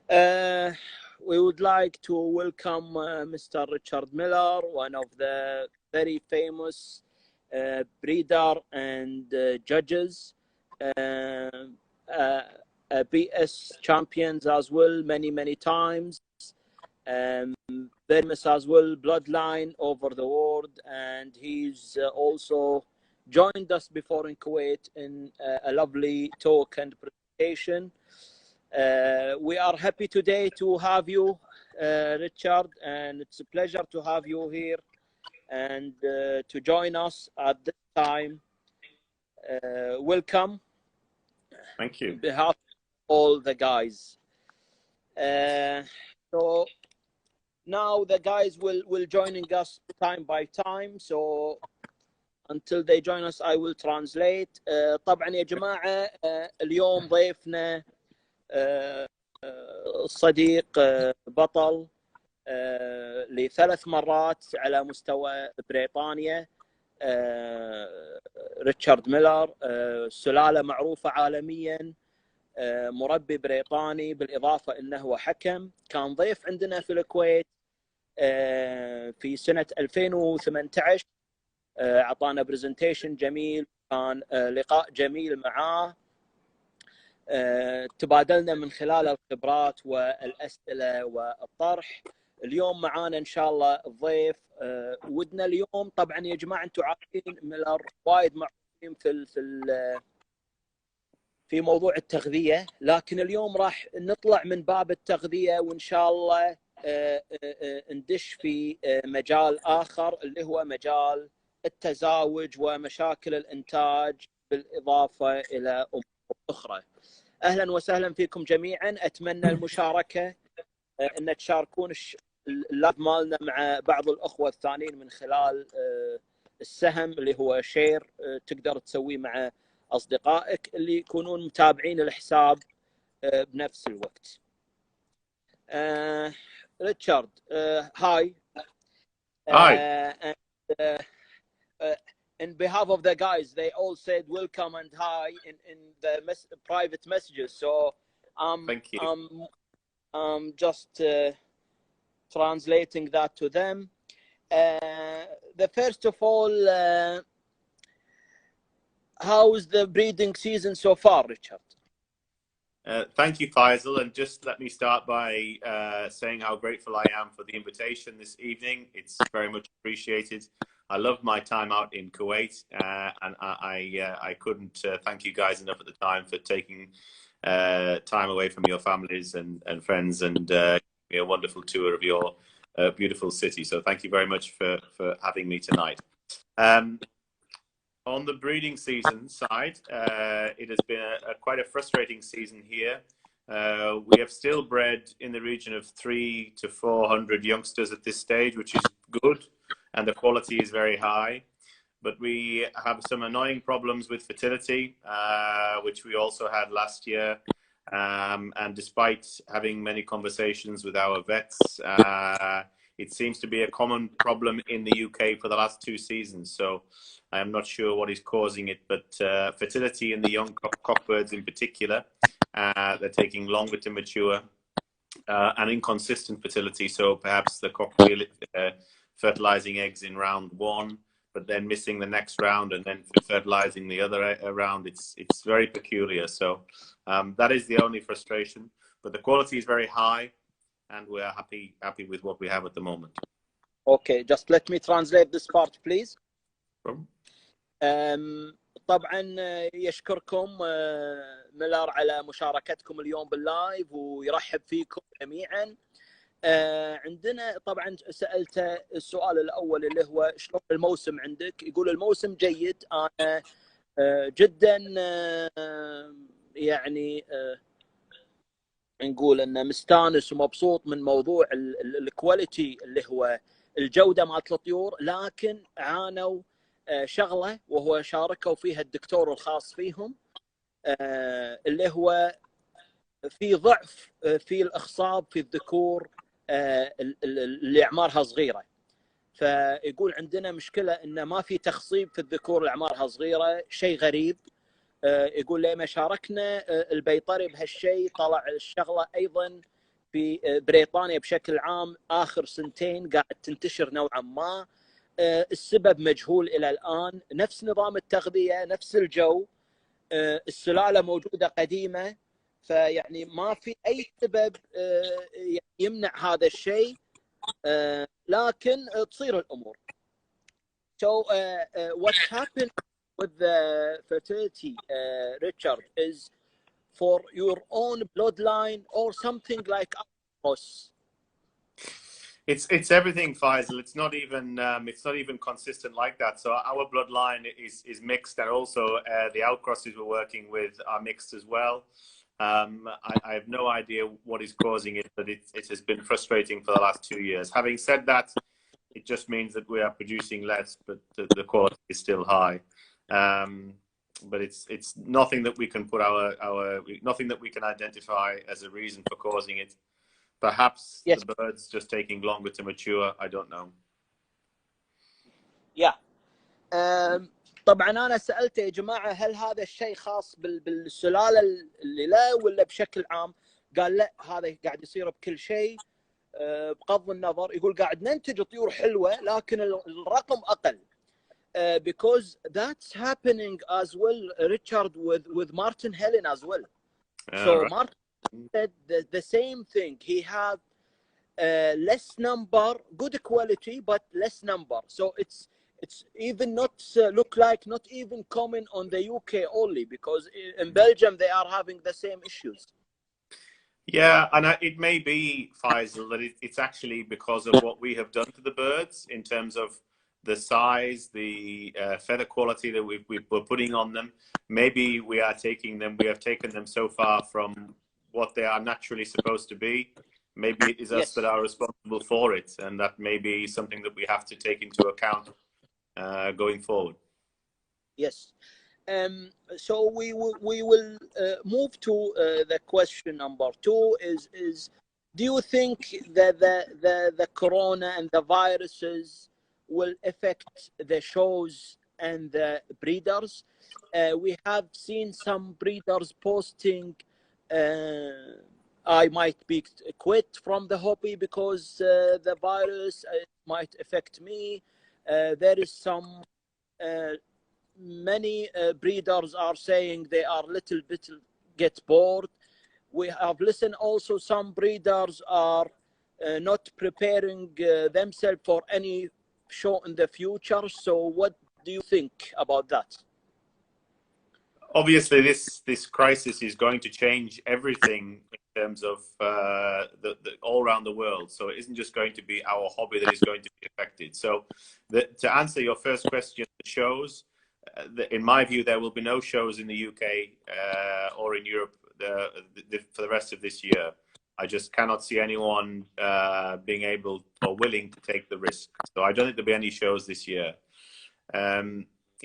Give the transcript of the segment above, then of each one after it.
Uh, we would like to welcome Mr. Richard Miller, one of the very famous breeder and judges, uh, uh, BS champions as well, many times. Um, Very famous as well, bloodline over the world, and he's also joined us before in Kuwait in a lovely talk and presentation. We are happy today to have you, Richard, and it's a pleasure to have you here and to join us at this time. Welcome. Thank you. On behalf of all the guys. So now the guys will joining us time by time. So until they join us I will translate. طبعا يا جماعة اليوم ضيفنا صديق بطل لثلاث مرات على مستوى بريطانيا، ريتشارد ميلر، سلالة معروفة عالميا، مربي بريطاني، بالإضافة أنه هو حكم. كان ضيف عندنا في الكويت في سنة 2018، أعطانا برزنتيشن جميل، كان لقاء جميل معاه، تبادلنا من خلال الخبرات والأسئلة والطرح. اليوم معانا إن شاء الله الضيف. ودنا اليوم طبعا يا جماعة أنتم عارفين ميلر وايد معروفين في موضوع التغذية، لكن اليوم راح نطلع من باب التغذية وإن شاء الله ندش في مجال آخر اللي هو مجال التزاوج ومشاكل الإنتاج بالإضافة إلى أمور أخرى. أهلا وسهلا فيكم جميعا. أتمنى المشاركة، أن تشاركون اللايف مالنا مع بعض الأخوة الثانيين من خلال السهم اللي هو شير، تقدر تسويه مع أصدقائك اللي يكونون متابعين الحساب بنفس الوقت. ريتشارد، هاي. In behalf of the guys, they all said welcome and hi in the private messages. So Thank you. I'm just translating that to them. The first of all, how is the breeding season so far, Richard? Thank you, Faisal. And just let me start by saying how grateful I am for the invitation this evening. It's very much appreciated. I love my time out in Kuwait, and I couldn't thank you guys enough at the time for taking time away from your families and friends and a wonderful tour of your beautiful city. So thank you very much for having me tonight. On the breeding season side, it has been quite a frustrating season here. We have still bred in the region of 300 to 400 youngsters at this stage, which is good, and the quality is very high. But we have some annoying problems with fertility, which we also had last year. And despite having many conversations with our vets, it seems to be a common problem in the UK for the last 2 seasons. So I am not sure what is causing it, but fertility in the young cockbirds in particular, they're taking longer to mature, and inconsistent fertility. So perhaps the cock fertilizing eggs in round 1, but then missing the next round and then fertilizing the other round. It's very peculiar. So that is the only frustration, but the quality is very high and we are happy with what we have at the moment. Okay, just let me translate this part, please. طبعا يشكركم ميلر على مشاركتكم اليوم باللايف ويرحب فيكم جميعا. عندنا طبعا سألته السؤال الأول اللي هو شلون الموسم عندك. يقول الموسم جيد، أنا جدا يعني نقول انه مستانس ومبسوط من موضوع الكواليتي اللي هو الجودة مالت الطيور، لكن عانوا شغلة وهو شاركوا فيها الدكتور الخاص فيهم، اللي هو في ضعف في الإخصاب في الذكور اللي أعمارها صغيرة. فيقول عندنا مشكلة إن ما في تخصيب في الذكور اللي أعمارها صغيرة، شيء غريب. يقول لما شاركنا البيطري بهالشيء طلع الشغلة أيضا في بريطانيا بشكل عام آخر سنتين قاعد تنتشر نوعا ما. السبب مجهول إلى الآن. نفس نظام التغذية، نفس الجو، السلالة موجودة قديمة، فيعني ما في أي سبب يمنع هذا الشيء، لكن تصير الأمور. So what happened with the fertility, Richard, is for your own bloodline or something like us? It's everything, Faisal. It's not even consistent like that. So our bloodline is mixed, and also the outcrosses we're working with are mixed as well. I have no idea what is causing it, but it has been frustrating for the last 2 years. Having said that, it just means that we are producing less, but the quality is still high. But it's nothing that we can put nothing that we can identify as a reason for causing it. Perhaps yes. The birds just taking longer to mature. I don't know. Yeah. طبعا أنا سألت يا جماعة هل هذا الشيء خاص بالسلالة اللي لا ولا بشكل عام؟ قال لا، هذا قاعد يصير بكل شيء. بغض النظر، يقول قاعد ننتج طيور حلوة لكن الرقم أقل. Because that's happening as well, Richard, with Martin Helen as well. So right. Martin said the same thing. He had less number, good quality, but less number. So it's even not look like not even common on the UK only, because in Belgium they are having the same issues. Yeah, and it may be, Faisal, that it's actually because of what we have done to the birds in terms of the size, the feather quality that we're putting on them. Maybe we have taken them so far from what they are naturally supposed to be. Maybe it is yes. us that are responsible for it, and that may be something that we have to take into account going forward. Yes. So we will move to the question number 2. Is do you think that the corona and the viruses will affect the shows and the breeders? We have seen some breeders posting, I might be quit from the hobby because the virus might affect me. There is some many breeders are saying they are little bit get bored. We have listened also some breeders are not preparing themselves for any show in the future. So what do you think about that? Obviously, this crisis is going to change everything in terms of the all around the world. So it isn't just going to be our hobby that is going to be affected. So to answer your first question, the shows, in my view, there will be no shows in the UK or in Europe for the rest of this year. I just cannot see anyone being able or willing to take the risk. So I don't think there'll be any shows this year.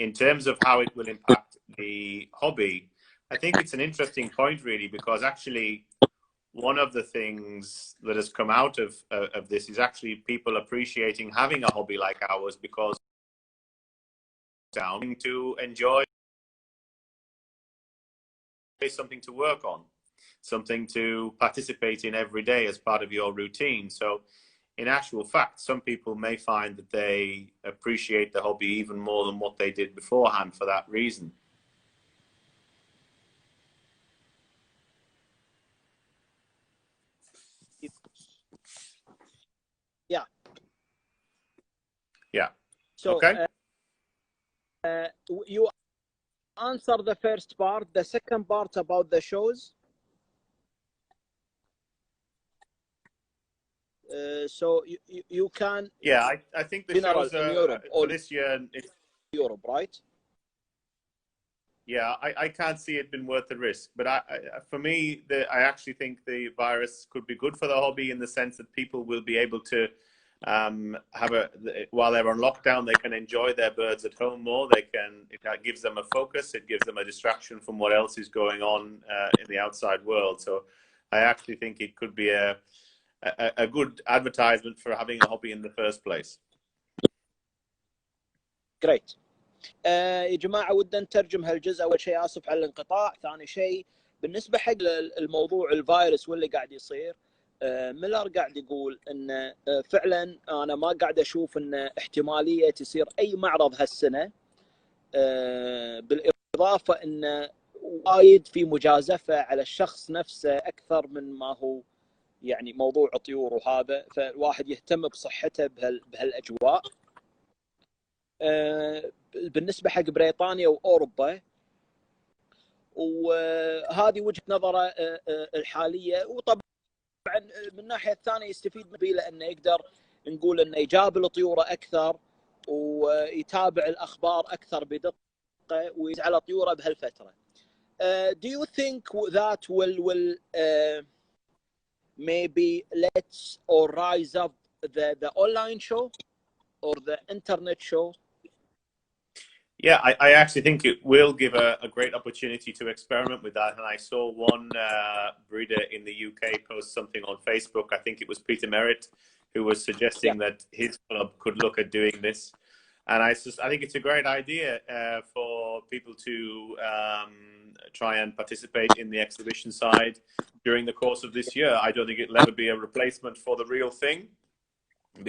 In terms of how it will impact the hobby, I think it's an interesting point, really, because actually one of the things that has come out of this is actually people appreciating having a hobby like ours, because down to enjoy something to work on, something to participate in every day as part of your routine. So in actual fact, some people may find that they appreciate the hobby even more than what they did beforehand for that reason. Yeah. Yeah. So, okay. You answer the first part. The second part about the shows. So you can. Yeah, I think the shows in Europe, for this year. Europe, right? Yeah, I can't see it being worth the risk. But for me, I actually think the virus could be good for the hobby in the sense that people will be able to while they're on lockdown, they can enjoy their birds at home more. It gives them a focus. It gives them a distraction from what else is going on in the outside world. So I actually think it could be a good advertisement for having a hobby in the first place. Great. يا جماعة ودنا نترجم هالجزء. أول شيء آسف على الانقطاع. ثاني شيء بالنسبة حق الموضوع الفيروس واللي قاعد يصير، ميلر قاعد يقول ان فعلا انا ما قاعد اشوف ان احتماليه تصير اي معرض هالسنه، بالاضافه ان وايد في مجازفه على الشخص نفسه اكثر من ما هو يعني موضوع طيور وهذا، فالواحد يهتم بصحته بهالاجواء. بالنسبه حق بريطانيا واوروبا، وهذه وجهه نظره الحاليه. وطبعا من الناحيه الثانيه يستفيد من لانه يقدر نقول انه يجابل طيوره اكثر ويتابع الاخبار اكثر بدقه ويركز على طيوره بهالفتره. Do you think that will maybe let's or rise up the online show or the internet show? Yeah, I actually think it will give a great opportunity to experiment with that. And I saw one breeder in the UK post something on Facebook. I think it was Peter Merritt who was suggesting that his club could look at doing this. And I think it's a great idea for people to try and participate in the exhibition side during the course of this year. I don't think it'll ever be a replacement for the real thing,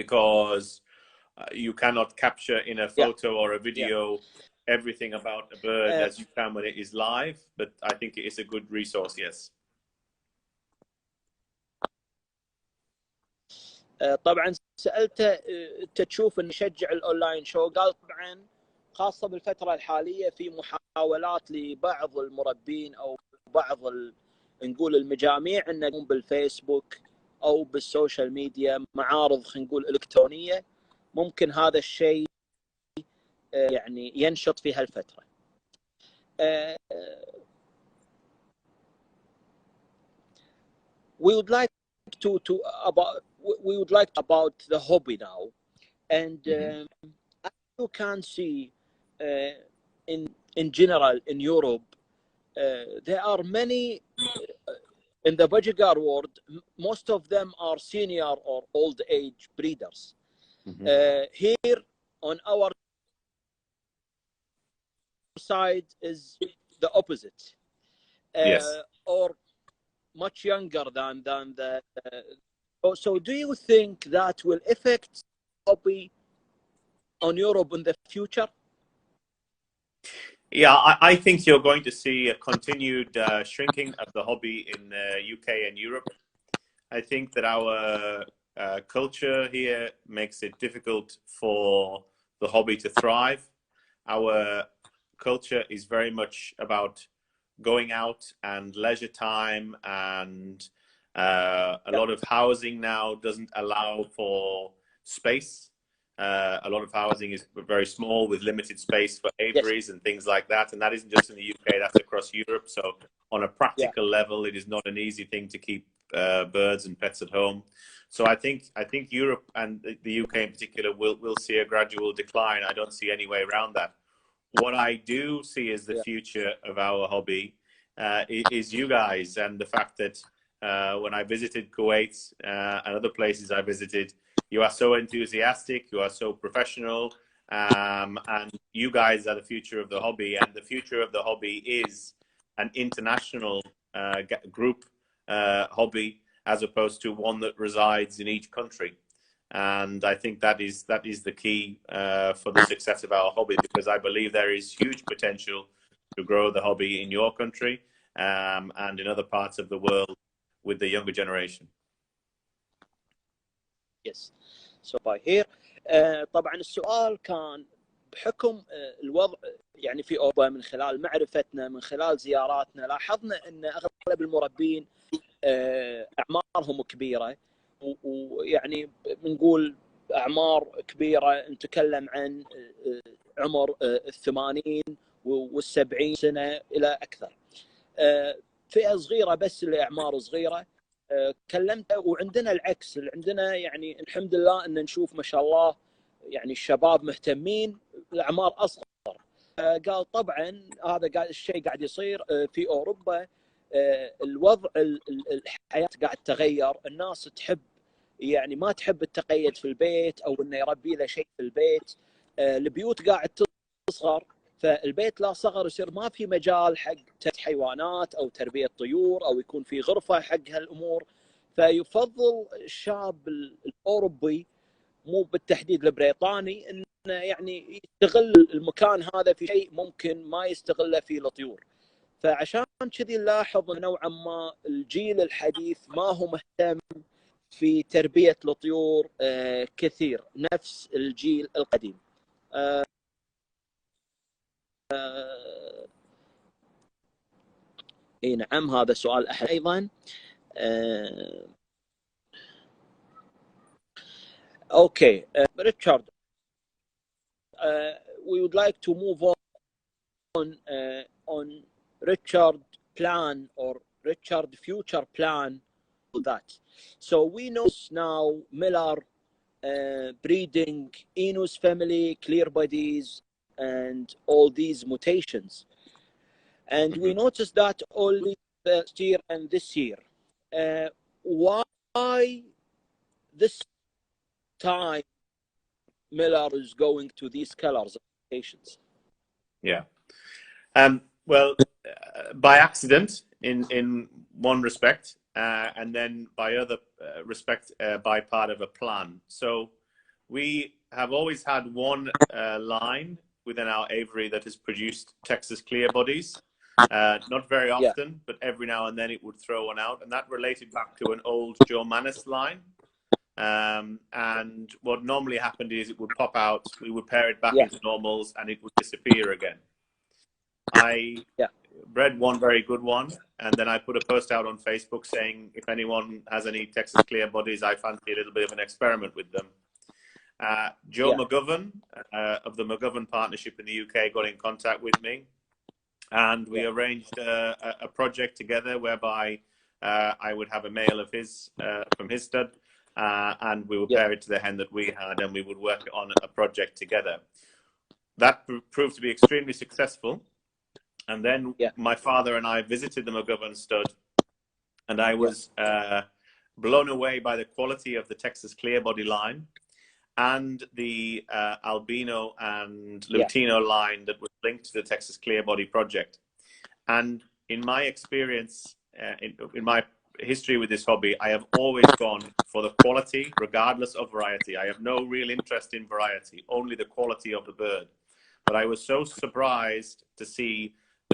because you cannot capture in a photo or a video everything about a bird as you can when it is live. But I think it is a good resource, yes. طبعا سالته انت تشوف ان نشجع الاونلاين شو؟ قال طبعا خاصه بالفتره الحاليه في محاولات لبعض المربين او بعض نقول المجاميع ان يقوم بالفيسبوك او بالسوشيال ميديا معارض خلينا نقول الكترونيه. ممكن هذا الشيء يعني ينشط في هالفتره. We would like about the hobby now, and as you can see in general in Europe, there are many in the Budgerigar world. Most of them are senior or old age breeders. Here on our side is the opposite, or much younger than the. So do you think that will affect hobby on Europe in the future? Yeah, I think you're going to see a continued shrinking of the hobby in the UK and Europe. I think that our culture here makes it difficult for the hobby to thrive. Our culture is very much about going out and leisure time, and a lot of housing now doesn't allow for space. A lot of housing is very small with limited space for aviaries and things like that. And that isn't just in the UK, that's across Europe. So on a practical level, it is not an easy thing to keep birds and pets at home. So I think Europe and the UK in particular will see a gradual decline. I don't see any way around that. What I do see as the future of our hobby is you guys, and the fact that when I visited Kuwait and other places I visited, you are so enthusiastic, you are so professional, and you guys are the future of the hobby. And the future of the hobby is an international group hobby, as opposed to one that resides in each country. And I think that is the key for the success of our hobby, because I believe there is huge potential to grow the hobby in your country and in other parts of the world with the younger generation. Yes. So by here طبعا السؤال كان بحكم الوضع يعني في أوروبا، من خلال معرفتنا من خلال زياراتنا لاحظنا أن أغلب المربين أعمارهم كبيرة، ويعني بنقول أعمار كبيرة نتكلم عن عمر 80 و70 سنة إلى أكثر. فئة صغيرة بس لأعمار صغيرة كلمت. وعندنا العكس، عندنا يعني الحمد لله أن نشوف ما شاء الله يعني الشباب مهتمين الأعمار أصغر. قال طبعا هذا الشيء قاعد يصير في أوروبا. الوضع الحياة قاعد تغير، الناس تحب يعني ما تحب التقيد في البيت أو إنه يربي له شيء في البيت. البيوت قاعد تصغر، فالبيت لا صغر يصير ما في مجال حق حيوانات أو تربية طيور أو يكون في غرفة حق هالأمور. فيفضل الشاب الأوروبي مو بالتحديد البريطاني انه يعني يستغل المكان هذا في شيء ممكن ما يستغله في الطيور. فعشان كذي نلاحظ نوعا ما الجيل الحديث ما هو مهتم في تربية الطيور كثير نفس الجيل القديم. اي نعم، هذا سؤال احد ايضا. اوكي ريتشارد, we would like to move on Richard plan or Richard future plan for that. So we know now Miller breeding Enos family, clear bodies, and all these mutations. And we noticed that only last year and this year. Why this time Miller is going to these colors and mutations? Yeah. Well, by accident in one respect, and then by other respect by part of a plan. So we have always had one line within our aviary that has produced Texas clear bodies. Not very often, but every now and then it would throw one out, and that related back to an old Joe Manus line. And what normally happened is it would pop out, we would pair it back into normals, and it would disappear again. I bred one very good one, and then I put a post out on Facebook saying if anyone has any Texas clear bodies, I fancy a little bit of an experiment with them. Joe McGovern of the McGovern Partnership in the UK got in contact with me, and we arranged a project together whereby I would have a male of his from his stud, and we would pair it to the hen that we had, and we would work on a project together. That proved to be extremely successful. And then my father and I visited the McGovern stud, and I was blown away by the quality of the Texas clear body line and the albino and Lutino line that was linked to the Texas clear body project. And in my experience, in my history with this hobby, I have always gone for the quality regardless of variety. I have no real interest in variety, only the quality of the bird. But I was so surprised to see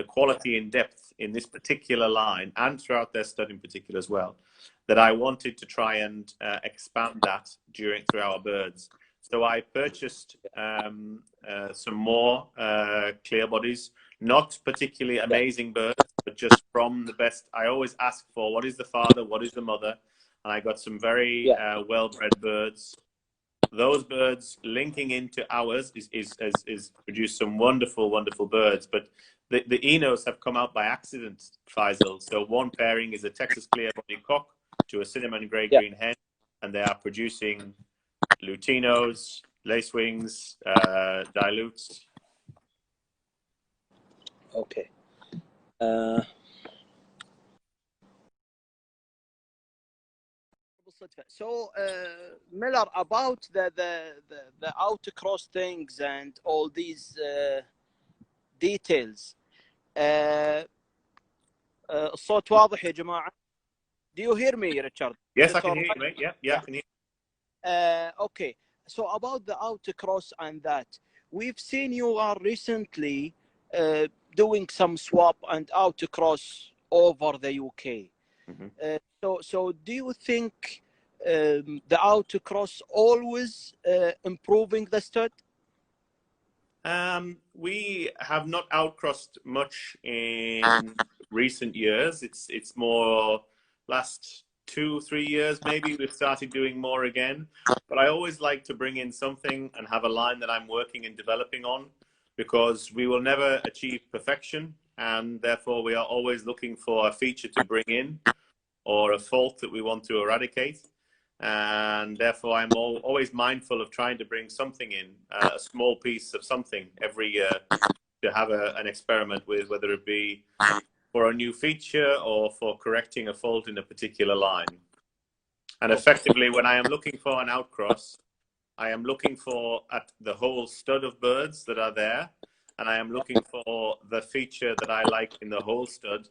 the quality and depth in this particular line, and throughout their stud in particular as well, that I wanted to try and expand that through our birds. So I purchased some more clear bodies, not particularly amazing birds, but just from the best. I always ask for what is the father, what is the mother, and I got some very well-bred birds. Those birds linking into ours is produced some wonderful, wonderful birds. But the Enos have come out by accident, Faisal. So one pairing is a Texas clear body cock to a cinnamon grey green hen, and they are producing Lutinos, lacewings, dilutes. Okay. So Miller, about the outcross things and all these details. الصوت واضح يا جماعة? Do you hear me, Richard? Yes, I can hear you, mate. Yeah, I can hear you. Okay. So about the outcross and that, we've seen you are recently doing some swap and outcross over the UK. So do you think the outcross always improving the stud? We have not outcrossed much in recent years. It's more last 2-3 years maybe we've started doing more again. But I always like to bring in something and have a line that I'm working and developing on, because we will never achieve perfection, and therefore we are always looking for a feature to bring in or a fault that we want to eradicate. And therefore I'm always mindful of trying to bring something in, a small piece of something every year to have an experiment with, whether it be for a new feature or for correcting a fault in a particular line. And effectively, when I am looking for an outcross, I am looking for at the whole stud of birds that are there, and I am looking for the feature that I like in the whole stud,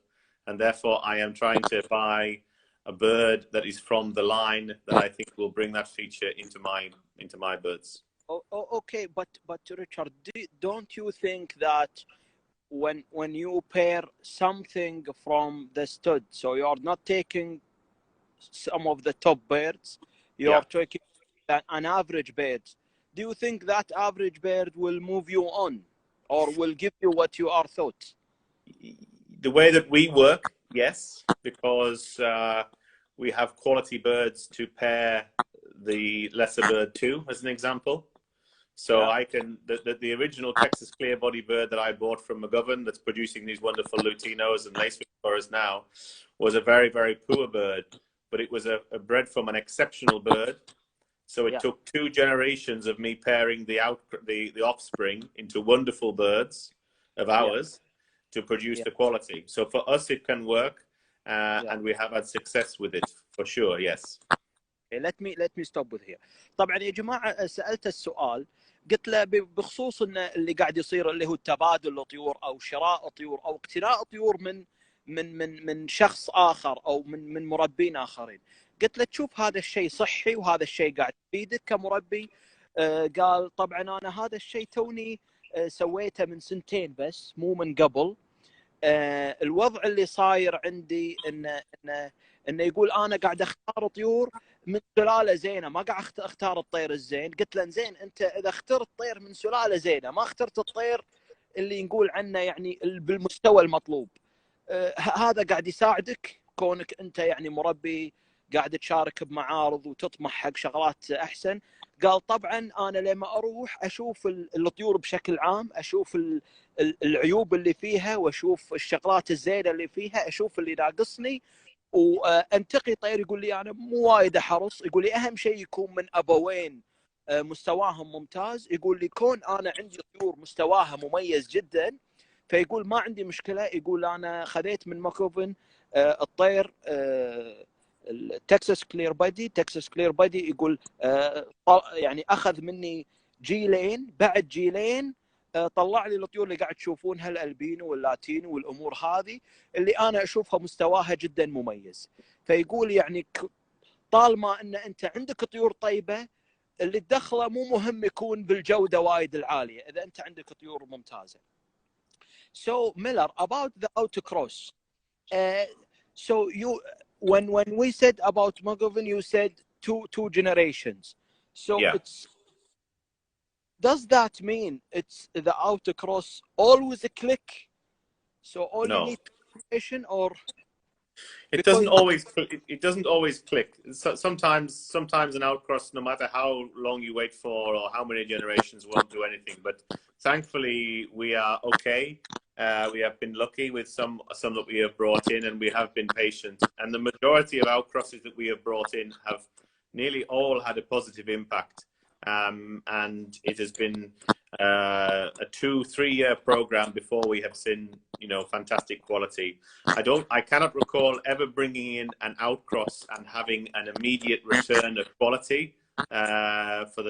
and therefore I am trying to buy a bird that is from the line that I think will bring that feature into my birds. Okay, but Richard, don't you think that when you pair something from the stud, so you are not taking some of the top birds, you are taking an average bird, do you think that average bird will move you on or will give you what you are thought? The way that we work, yes, because we have quality birds to pair the lesser bird to, as an example. So I can, the original Texas clear body bird that I bought from McGovern that's producing these wonderful Lutinos and lacewings for us now was a very, very poor bird, but it was a bred from an exceptional bird. So it took 2 generations of me pairing the offspring into wonderful birds of ours to produce the quality. So for us, it can work, and we have had success with it for sure. Yes. let me stop with here. طبعا يا جماعه سالت السؤال، قلت له بخصوص ان اللي قاعد يصير اللي هو التبادل لطيور او شراء طيور او اقتناء طيور من شخص اخر او من مربين اخرين. قلت له تشوف هذا الشيء صحي وهذا الشيء قاعد يفيدك كمربي؟ قال طبعا انا هذا الشيء توني سويته من 2 سنين بس، مو من قبل. الوضع اللي صاير عندي انه يقول انا قاعد اختار طيور من سلاله زينه، ما قاعد اختار الطير الزين. قلت له زين، انت اذا اخترت طير من سلاله زينه ما اخترت الطير اللي نقول عنه يعني بالمستوى المطلوب، هذا قاعد يساعدك كونك انت يعني مربي قاعد تشارك بمعارض وتطمح حق شغلات احسن؟ قال طبعا انا لما اروح اشوف الطيور بشكل عام، اشوف العيوب اللي فيها واشوف الشغلات الزينه اللي فيها، اشوف اللي ناقصني وانتقي طير. يقول لي انا مو وايد احرص، يقول لي اهم شيء يكون من ابوين مستواهم ممتاز. يقول لي كون انا عندي طيور مستواها مميز جدا، فيقول ما عندي مشكله. يقول انا خذيت من ماكوفن الطير تكساس كلير بادي، يقول يعني اخذ مني جيلين، بعد جيلين طلع لي الطيور اللي قاعد تشوفونها، الالبينو واللاتينو والامور هذه اللي انا اشوفها مستواها جدا مميز. فيقول يعني طالما ان انت عندك طيور طيبه، اللي تدخله مو مهم يكون بالجوده وايد العاليه اذا انت عندك طيور ممتازه. So Miller, about the autocross, so you when we said about McGovern, you said two generations. So it's, does that mean it's the autocross always a click? So all you need generation, or it doesn't always click. Sometimes an outcross, no matter how long you wait for or how many generations, won't do anything. But thankfully we are okay. We have been lucky with some that we have brought in, and we have been patient. And the majority of outcrosses that we have brought in have nearly all had a positive impact. And it has been a 2-3 year program before we have seen, fantastic quality. I cannot recall ever bringing in an outcross and having an immediate return of quality for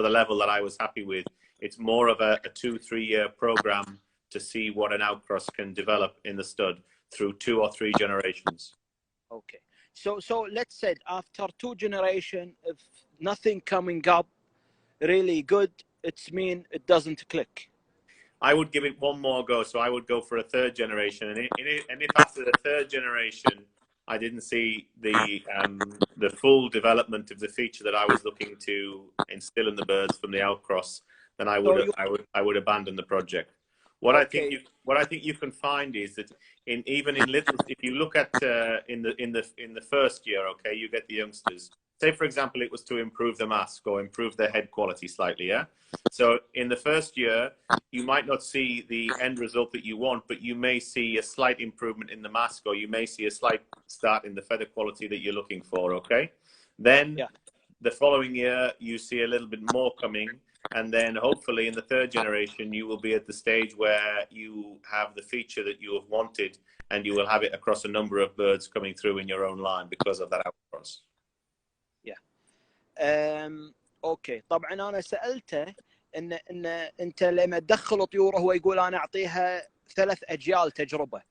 the level that I was happy with. It's more of a 2-3 year program to see what an outcross can develop in the stud through 2 or 3 generations. Okay. So let's say after 2 generations, if nothing coming up really good, it's mean it doesn't click. I would give it one more go. So I would go for a 3rd generation. And if after the 3rd generation, I didn't see the full development of the feature that I was looking to instill in the birds from the outcross, then I would abandon the project. What I think you can find is that even in little, if you look at in the first year, okay, you get the youngsters. Say for example, it was to improve the mask or improve their head quality slightly, yeah. So in the first year, you might not see the end result that you want, but you may see a slight improvement in the mask, or you may see a slight start in the feather quality that you're looking for. Okay, then the following year you see a little bit more coming. And then hopefully in the 3rd generation, you will be at the stage where you have the feature that you have wanted, and you will have it across a number of birds coming through in your own line because of that outcross. اوكي. طبعا انا سالته ان انت لما تدخل طيور، هو يقول انا اعطيها 3 أجيال تجربه.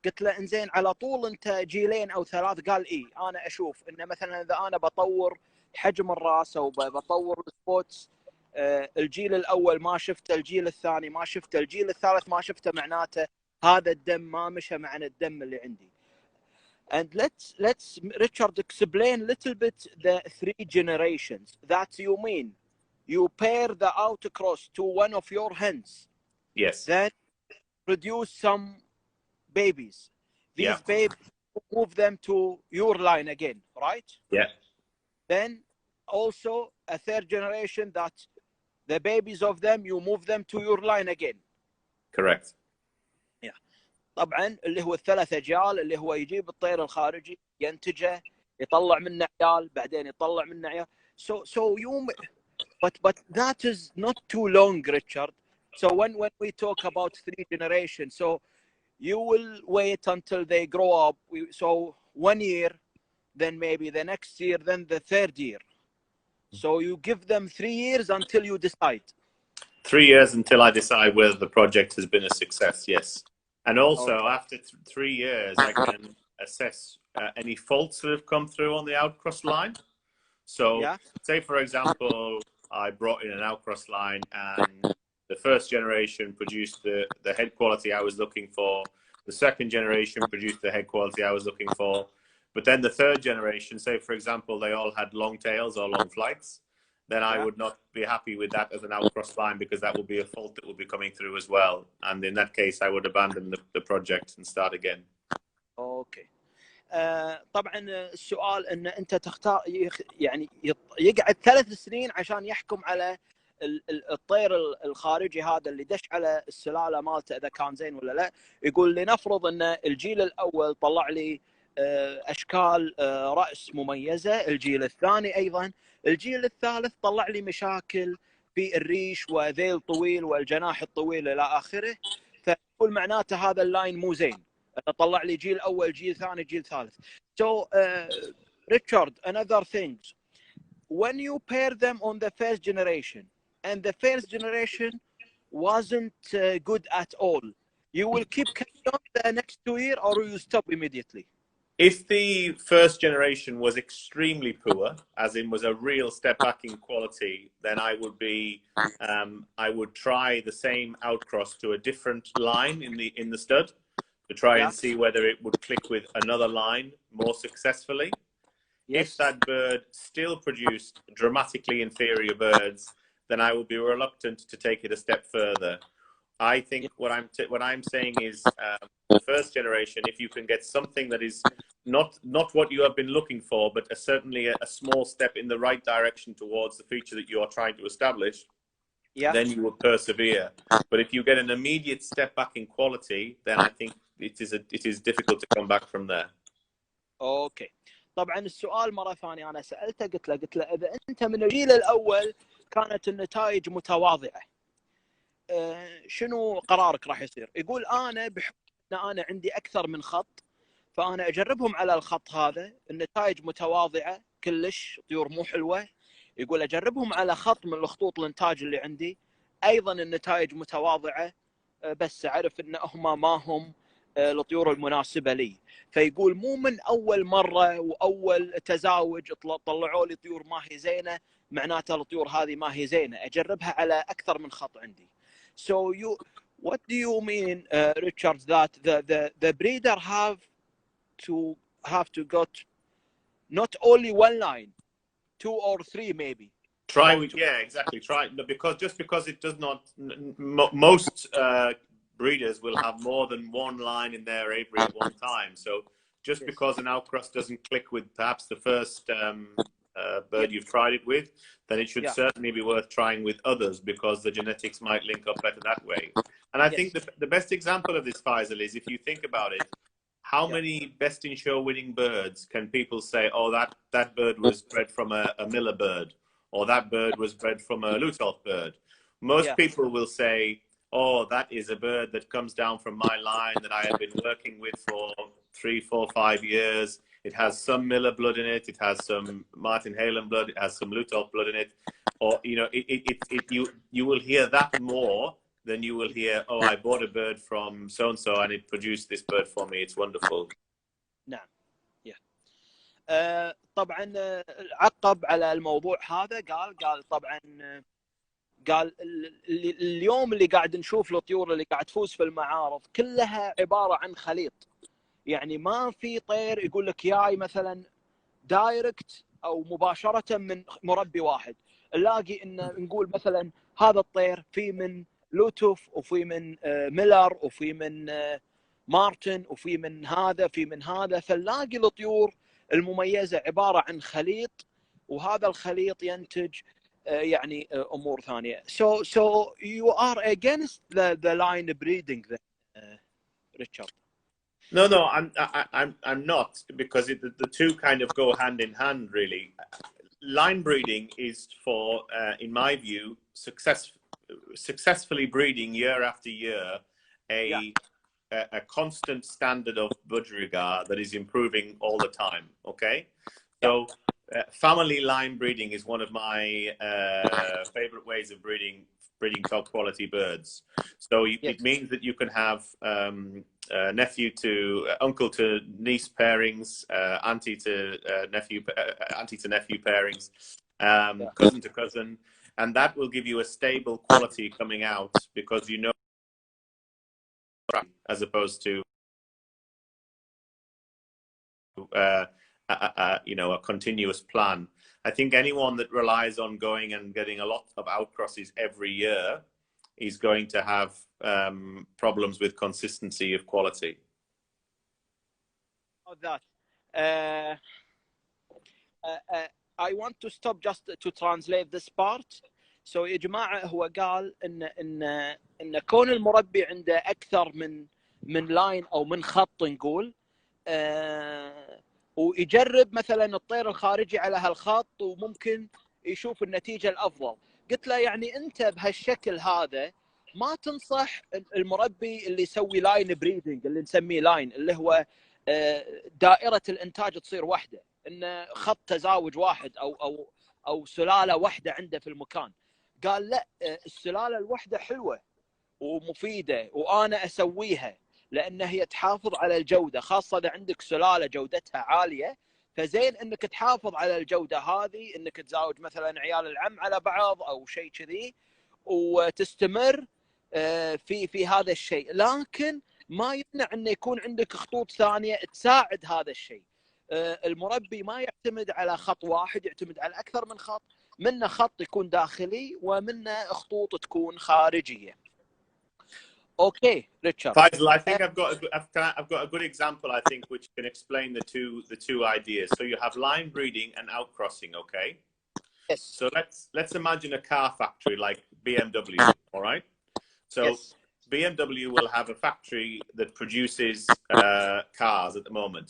قلت له انزين على طول انت جيلين او ثلاث؟ قال اي. انا اشوف انه مثلا اذا انا بطور حجم الراس او بطور السبوتس، الجيل الاول ما شفته، الجيل الثاني ما شفته، الجيل الثالث ما شفته، معناته هذا الدم ما مشى مع الدم اللي عندي. And let's Richard explain little bit the three generations that you mean. You pair the outcross to one of your hens. Yes. Then produce some babies. These babies, move them to your line again, right? Yeah. Then also a third generation that the babies of them, you move them to your line again. Correct. Yeah. طبعا اللي هو الثلاث اجيال، اللي هو يجيب الطير الخارجي ينتجه، يطلع منه عيال، بعدين يطلع منه عيال. So you but that is not too long, Richard. So when we talk about three generations, so you will wait until they grow up. So 1 year, then maybe the next year, then the third year. So you give them 3 years until you decide. 3 years until I decide whether the project has been a success, yes. And also, after 3 years, I can assess any faults that have come through on the outcross line. So, say, for example, I brought in an outcross line and the first generation produced the head quality I was looking for. The second generation produced the head quality I was looking for. But then the third generation, say, for example, they all had long tails or long flights, then I would not be happy with that as an outcross line, because that would be a fault that would be coming through as well. And in that case, I would abandon the project and start again. Okay. طبعا السؤال ان انت تختار، يعني يقعد 3 سنين عشان يحكم على الطير الخارجي هذا اللي دش على السلاله مالته اذا كان زين ولا لا. يقول لنفرض ان الجيل الاول طلع لي اشكال راس مميزه، الجيل الثاني ايضا، الجيل الثالث طلع لي مشاكل في الريش وذيل طويل والجناح الطويل الى اخره، فيقول معناته هذا اللاين مو زين، طلع لي جيل اول، جيل ثاني، جيل ثالث. So Richard, another thing, when you pair them on the first generation and the first generation wasn't good at all, you will keep carrying on the next 2 years or you stop immediately? If the first generation was extremely poor, as in was a real step back in quality, then I I would try the same outcross to a different line in the stud to try and see whether it would click with another line more successfully. Yes. If that bird still produced dramatically inferior birds, then I would be reluctant to take it a step further. I think what I'm saying is the first generation, if you can get something that is not what you have been looking for, but certainly a small step in the right direction towards the feature that you are trying to establish, then you will persevere. But if you get an immediate step back in quality, then I think it is difficult to come back from there. Okay. طبعا السؤال مرة ثانية أنا سألته، قلت له إذا أنت من الجيل الأول كانت النتائج متواضعة، شنو قرارك راح يصير؟ يقول أنا بحكم أن أنا عندي أكثر من خط، فأنا أجربهم على الخط هذا، النتائج متواضعة كلش، طيور مو حلوة. يقول أجربهم على خط من الخطوط الإنتاج اللي عندي، أيضا النتائج متواضعة، بس أعرف أن هم ما هم الطيور المناسبة لي. فيقول مو من أول مرة وأول تزاوج طلعوا لي طيور ما هي زينة معناتها الطيور هذه ما هي زينة، أجربها على أكثر من خط عندي. So what do you mean, Richard, that the breeder have to got not only one line, 2 or 3 maybe? Try with, exactly. Try, because it does not, most breeders will have more than one line in their aviary at one time. So just because an outcross doesn't click with perhaps the first bird you've tried it with, then it should certainly be worth trying with others, because the genetics might link up better that way. And I think the best example of this, Faisal, is if you think about it, how many best in show winning birds can people say, oh, that bird was bred from a miller bird, or that bird was bred from a Lutolf bird? Most people will say, oh, that is a bird that comes down from my line that I have been working with for 3, 4, 5 years. It has some Miller blood in it. It has some Martin Halen blood. It has some Lutolf blood in it. Or, you know, you will hear that more then you will hear, oh, I bought a bird from so-and-so and it produced this bird for me. It's wonderful. نعم. طبعا عقب على الموضوع هذا، قال طبعا قال اليوم اللي قاعد نشوف الطيور اللي قاعد تفوز في المعارض كلها عبارة عن خليط. يعني ما في طير يقول لك ياي مثلا دايركت او مباشرة من مربي واحد. نلاقي ان نقول مثلا هذا الطير في من لوتوف، وفي من ميلر، وفي من مارتن، وفي من هذا، في من هذا. فنلاقي الطيور المميزة عبارة عن خليط، وهذا الخليط ينتج يعني امور ثانيه. So you are against the line breeding then, Richard? No, I'm not, because the two kind of go hand in hand, really. Line breeding is for, in my view, successfully breeding year after year a constant standard of budgerigar that is improving all the time. Okay, so family line breeding is one of my favorite ways of breeding top quality birds. So it means that you can have nephew to uncle to niece pairings, auntie to nephew pairings, cousin to cousin, and that will give you a stable quality coming out, because you know, as opposed to you know, a continuous plan. I think anyone that relies on going and getting a lot of outcrosses every year is going to have problems with consistency of quality. That I want to stop just to translate this part. So يا جماعة هو قال إن كون المربي عنده أكثر من لاين أو من خط نقول، ويجرب مثلا الطير الخارجي على هالخط وممكن يشوف النتيجة الأفضل. قلت له يعني أنت بهالشكل هذا ما تنصح المربي اللي يسوي لاين بريدنج، اللي نسميه لاين، اللي هو دائرة الإنتاج تصير واحدة، إنه خط تزاوج واحد أو سلالة واحدة عنده في المكان. قال لا، السلالة الواحدة حلوة ومفيدة وأنا أسويها، لأن هي تحافظ على الجودة، خاصة إذا عندك سلالة جودتها عالية، فزين إنك تحافظ على الجودة هذه، إنك تزاوج مثلا عيال العم على بعض أو شيء كذي، وتستمر في هذا الشيء. لكن ما يمنع إنه يكون عندك خطوط ثانية تساعد هذا الشيء. المربي ما يعتمد على خط واحد، يعتمد على أكثر من خط، منه خط يكون داخلي ومنه خطوط تكون خارجية. Okay, Richard. Faisal, I think I've got a good example, I think, which can explain the two ideas. So you have line breeding and outcrossing, okay? Yes. So let's imagine a car factory like BMW, all right? So yes. BMW will have a factory that produces cars at the moment.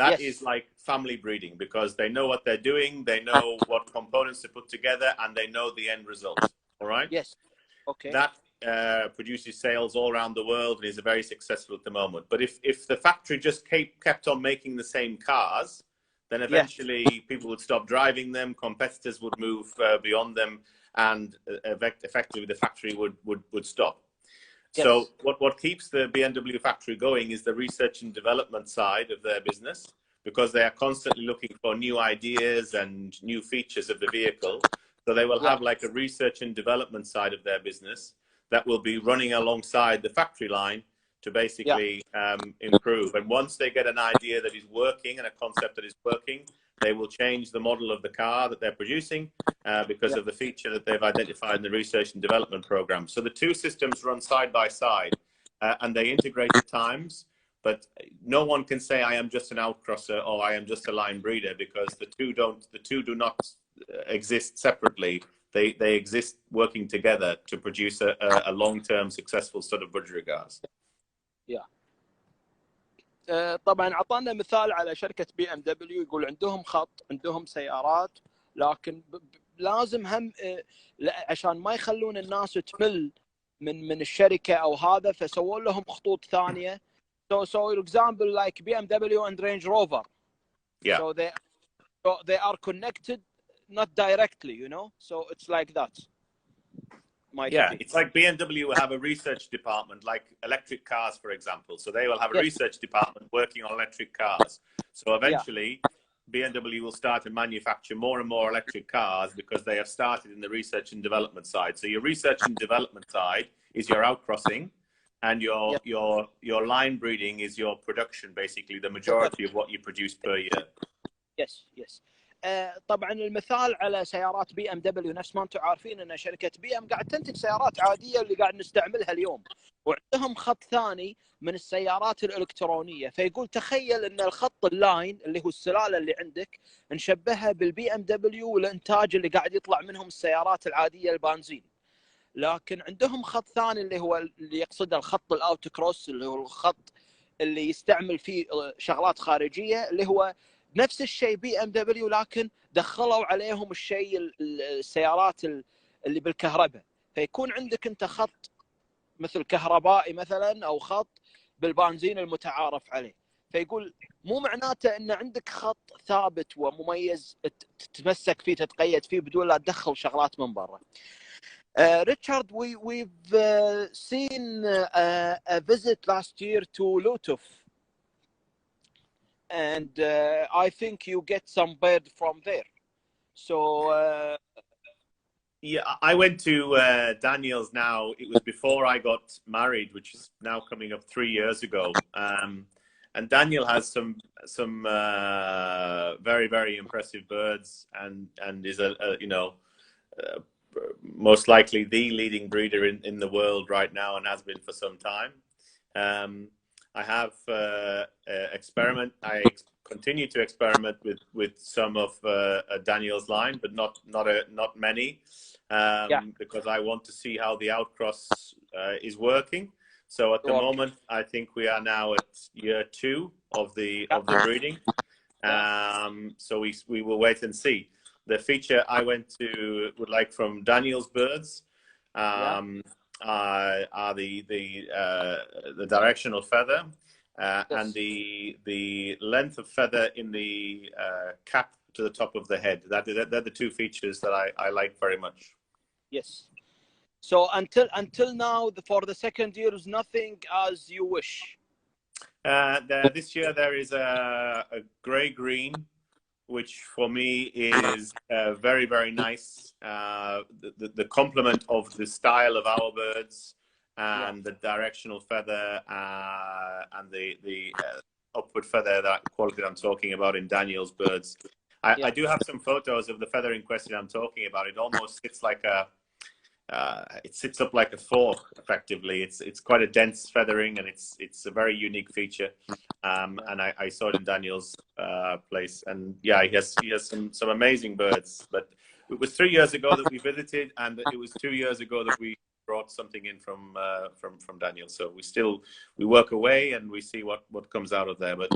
That is like family breeding, because they know what they're doing, they know what components to put together, and they know the end result, all right? Yes. Okay. That produces sales all around the world and is very successful at the moment. But if the factory just kept on making the same cars, then eventually people would stop driving them, competitors would move beyond them, and effectively the factory would stop. Yes. So what keeps the BMW factory going is the research and development side of their business, because they are constantly looking for new ideas and new features of the vehicle. So they will have like a research and development side of their business that will be running alongside the factory line to basically improve. And once they get an idea that is working and a concept that is working, they will change the model of the car that they're producing because of the feature that they've identified in the research and development program. So the two systems run side by side and they integrate at times, but no one can say I am just an outcrosser or I am just a line breeder, because the two do not exist separately. They exist working together to produce a long-term successful sort of budgerigars. طبعا اعطانا مثال على شركه بي ام دبليو، يقول عندهم خط، عندهم سيارات، لكن لازم هم عشان ما يخلون الناس تمل من الشركه او هذا، فسووا لهم خطوط ثانيه. So example like BMW and Range Rover. So they are connected, not directly, you know. So it's like that. Yeah, it's like BMW will have a research department, like electric cars, for example. So they will have a research department working on electric cars. So eventually, BMW will start to manufacture more and more electric cars because they have started in the research and development side. So your research and development side is your outcrossing, and your line breeding is your production, basically the majority of what you produce per year. Yes. طبعا المثال على سيارات بي ام دبليو، نفس ما انتم عارفين ان شركه بي ام قاعد تنتج سيارات عاديه اللي قاعد نستعملها اليوم، وعندهم خط ثاني من السيارات الالكترونيه. فيقول تخيل ان الخط اللاين اللي هو السلاله اللي عندك نشبهها بالبي ام دبليو والانتاج اللي قاعد يطلع منهم السيارات العاديه البنزين، لكن عندهم خط ثاني اللي هو اللي يقصده الخط الاوت كروس، اللي هو الخط اللي يستعمل فيه شغلات خارجيه، اللي هو نفس الشيء بي ام دبليو، لكن دخلوا عليهم الشيء السيارات اللي بالكهرباء. فيكون عندك انت خط مثل كهربائي مثلا او خط بالبنزين المتعارف عليه. فيقول مو معناته ان عندك خط ثابت ومميز تتمسك فيه تتقيد فيه بدون لا تدخل شغلات من برا. Richard, we've seen a visit last year to Lutuf, and I think you get some bird from there. So yeah, I went to Daniel's now. It was before I got married, which is now coming up 3 years ago. And Daniel has some very, very impressive birds, and is a most likely the leading breeder in the world right now, and has been for some time. I have I continue to experiment with some of Daniel's line, but not many, because I want to see how the outcross is working. So at the moment, I think we are now at year 2 of the breeding. So we will wait and see. The feature I went to would like from Daniel's birds are the directional feather and the length of feather in the cap to the top of the head. They're the 2 features that I like very much. Yes. So until now, for the second year, is nothing as you wish. This year there is a grey-green, which for me is very, very nice. The complement of the style of our birds and the directional feather and the upward feather, that quality I'm talking about in Daniel's birds. I do have some photos of the feather in question I'm talking about. It almost sits like it sits up like a fork, effectively. It's quite a dense feathering, and it's a very unique feature. And I saw it in Daniel's place, and yeah, he has some amazing birds. But it was 3 years ago that we visited, and it was 2 years ago that we brought something in from Daniel. So we work away and we see what comes out of there. But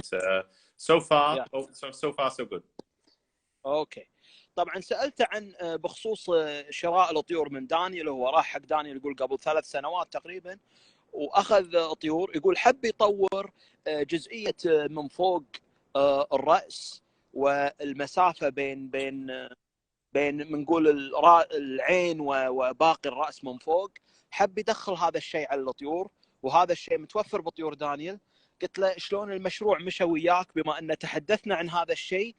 so far so good. اوكي. طبعا سالته عن بخصوص شراء الطيور من دانيال. هو راح حق دانيال يقول قبل 3 سنوات تقريبا، واخذ طيور. يقول حب يطور جزئيه من فوق الراس والمسافه بين بنقول العين وباقي الراس من فوق. حب يدخل هذا الشيء على الطيور، وهذا الشيء متوفر بطيور دانيال. قلت له شلون المشروع مشى وياك بما ان تحدثنا عن هذا الشيء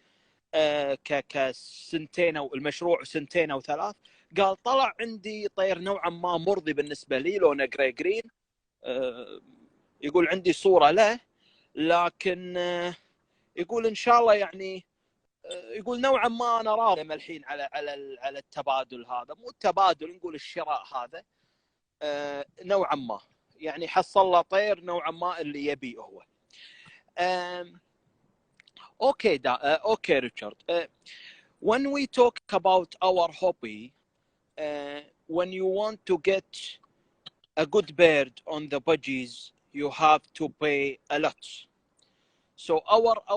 كسنتين، او المشروع 2 أو 3 سنين. قال طلع عندي طير نوعا ما مرضي بالنسبه لي، لونه جراي جرين. يقول عندي صوره له، لكن يقول ان شاء الله يعني يقول نوعا ما انا راضي الحين على التبادل هذا، مو التبادل، نقول الشراء هذا نوعا ما، يعني حصل له طير نوعا ما اللي يبيه هو. Okay, Richard. When we talk about our hobby, when you want to get a good bird on the budgies, you have to pay a lot. So our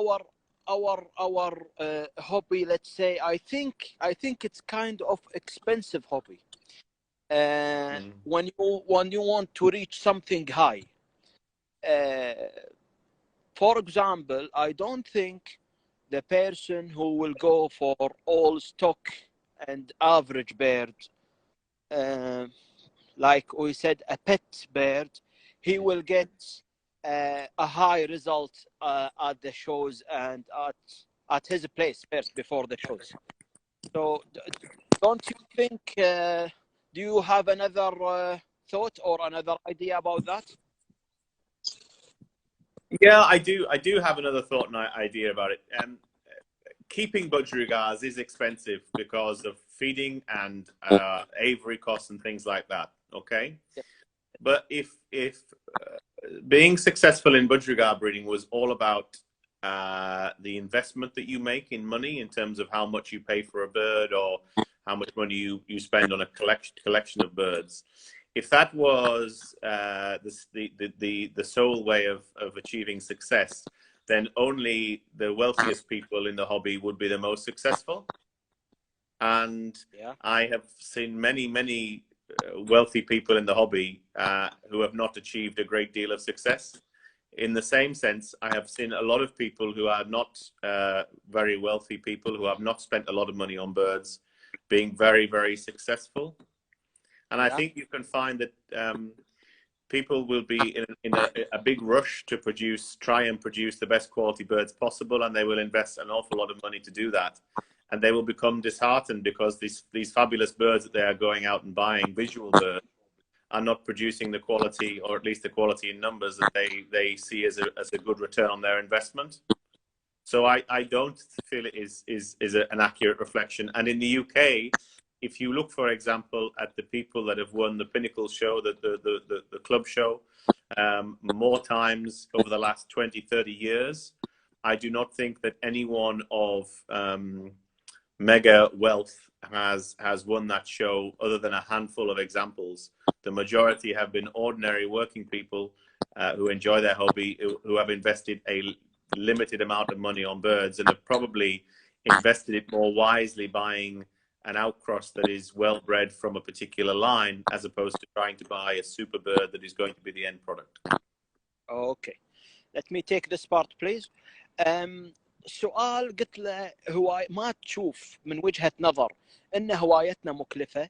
hobby, let's say, I think it's kind of expensive hobby. When you want to reach something high. For example, I don't think the person who will go for all stock and average bird like we said, a pet bird, he will get a high result at the shows and at his place first before the shows. So don't you think? Do you have another thought or another idea about that? Yeah, I do. I do have another thought and idea about it. Keeping budgerigars is expensive because of feeding and aviary costs and things like that. Okay, Yeah. but if being successful in budgerigar breeding was all about the investment that you make in money in terms of how much you pay for a bird or how much money you spend on a collection of birds. If that was the sole way of achieving success, then only the wealthiest people in the hobby would be the most successful. And Yeah. I have seen many wealthy people in the hobby who have not achieved a great deal of success. In the same sense, I have seen a lot of people who are not very wealthy people who have not spent a lot of money on birds being very successful. And I think you can find that people will be in a big rush to try and produce the best quality birds possible, and they will invest an awful lot of money to do that. And they will become disheartened because these fabulous birds that they are going out and buying, visual birds, are not producing the quality, or at least the quality in numbers, that they see as a good return on their investment. So I don't feel it is an accurate reflection. And in the UK, if you look, for example, at the people that have won the Pinnacle show, the club show, more times over the last 20, 30 years, I do not think that anyone of mega wealth has won that show other than a handful of examples. The majority have been ordinary working people who enjoy their hobby, who have invested a limited amount of money on birds and have probably invested it more wisely buying an outcross that is well bred from a particular line, as opposed to trying to buy a super bird that is going to be the end product. Okay, let me take this part please. سؤال قلت له هواي ما تشوف من وجهة نظر ان هوايتنا مكلفة،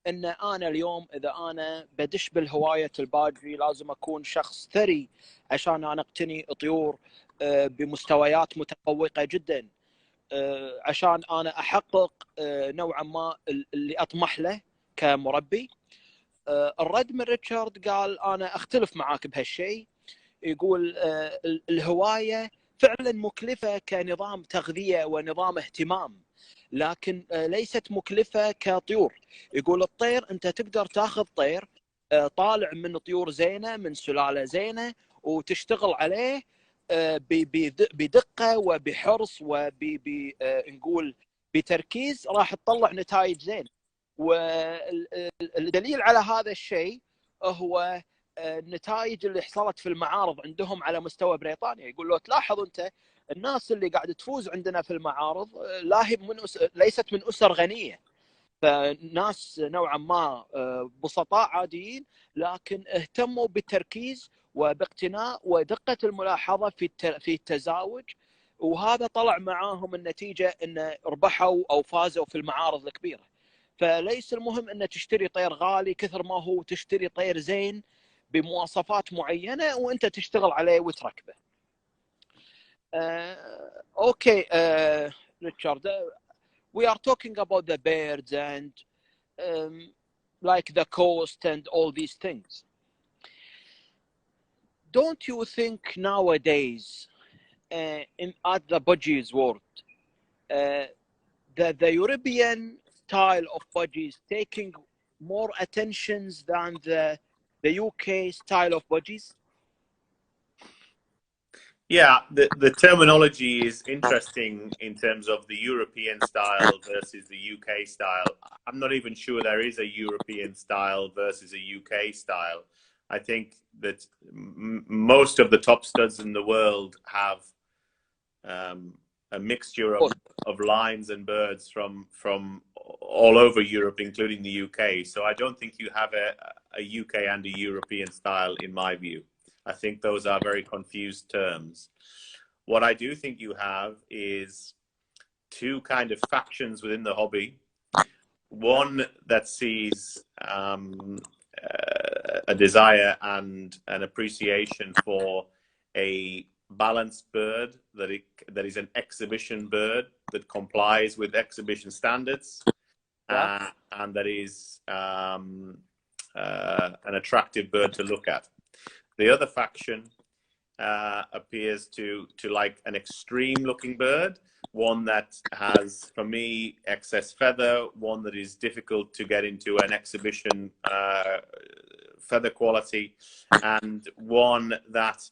ان انا اليوم اذا انا بدش بالهواية البادجي لازم اكون شخص ثري عشان انا اقتني طيور بمستويات متفوقة جدا عشان انا احقق نوعا ما اللي اطمح له كمربي. الرد من ريتشارد قال انا اختلف معاك بهالشيء، يقول الهواية فعلا مكلفة كنظام تغذية ونظام اهتمام، لكن ليست مكلفة كطيور. يقول الطير انت تقدر تاخذ طير طالع من طيور زينة من سلالة زينة وتشتغل عليه بدقة وبحرص ونقول بتركيز، راح تطلع نتائج زين. والدليل على هذا الشيء هو النتائج اللي حصلت في المعارض عندهم على مستوى بريطانيا. يقول لو تلاحظ انت الناس اللي قاعده تفوز عندنا في المعارض لا هي ليست من اسر غنيه، فناس نوعا ما بسطاء عاديين، لكن اهتموا بالتركيز وباقتناء ودقه الملاحظه في التزاوج، وهذا طلع معاهم النتيجه ان ربحوا او فازوا في المعارض الكبيره. فليس المهم ان تشتري طير غالي كثر ما هو تشتري طير زين بمواصفات معينه وانت تشتغل عليه وتركبه. اوكي ريتشارد, we are talking about the birds and like the coast and all these things. Don't you think nowadays at the budgies world that the European style of budgies taking more attentions than the UK style of budgies? Yeah, the terminology is interesting in terms of the European style versus the UK style. I'm not even sure there is a European style versus a UK style. I think that most of the top studs in the world have a mixture of lines and birds from all over Europe, including the UK. So I don't think you have a UK and a European style, in my view. I think those are very confused terms. What I do think you have is two kind of factions within the hobby. One that sees a desire and an appreciation for a balanced bird that is an exhibition bird that complies with exhibition standards, and that is an attractive bird to look at. The other faction appears to like an extreme looking bird, one that has, for me, excess feather, one that is difficult to get into an exhibition feather quality, and one that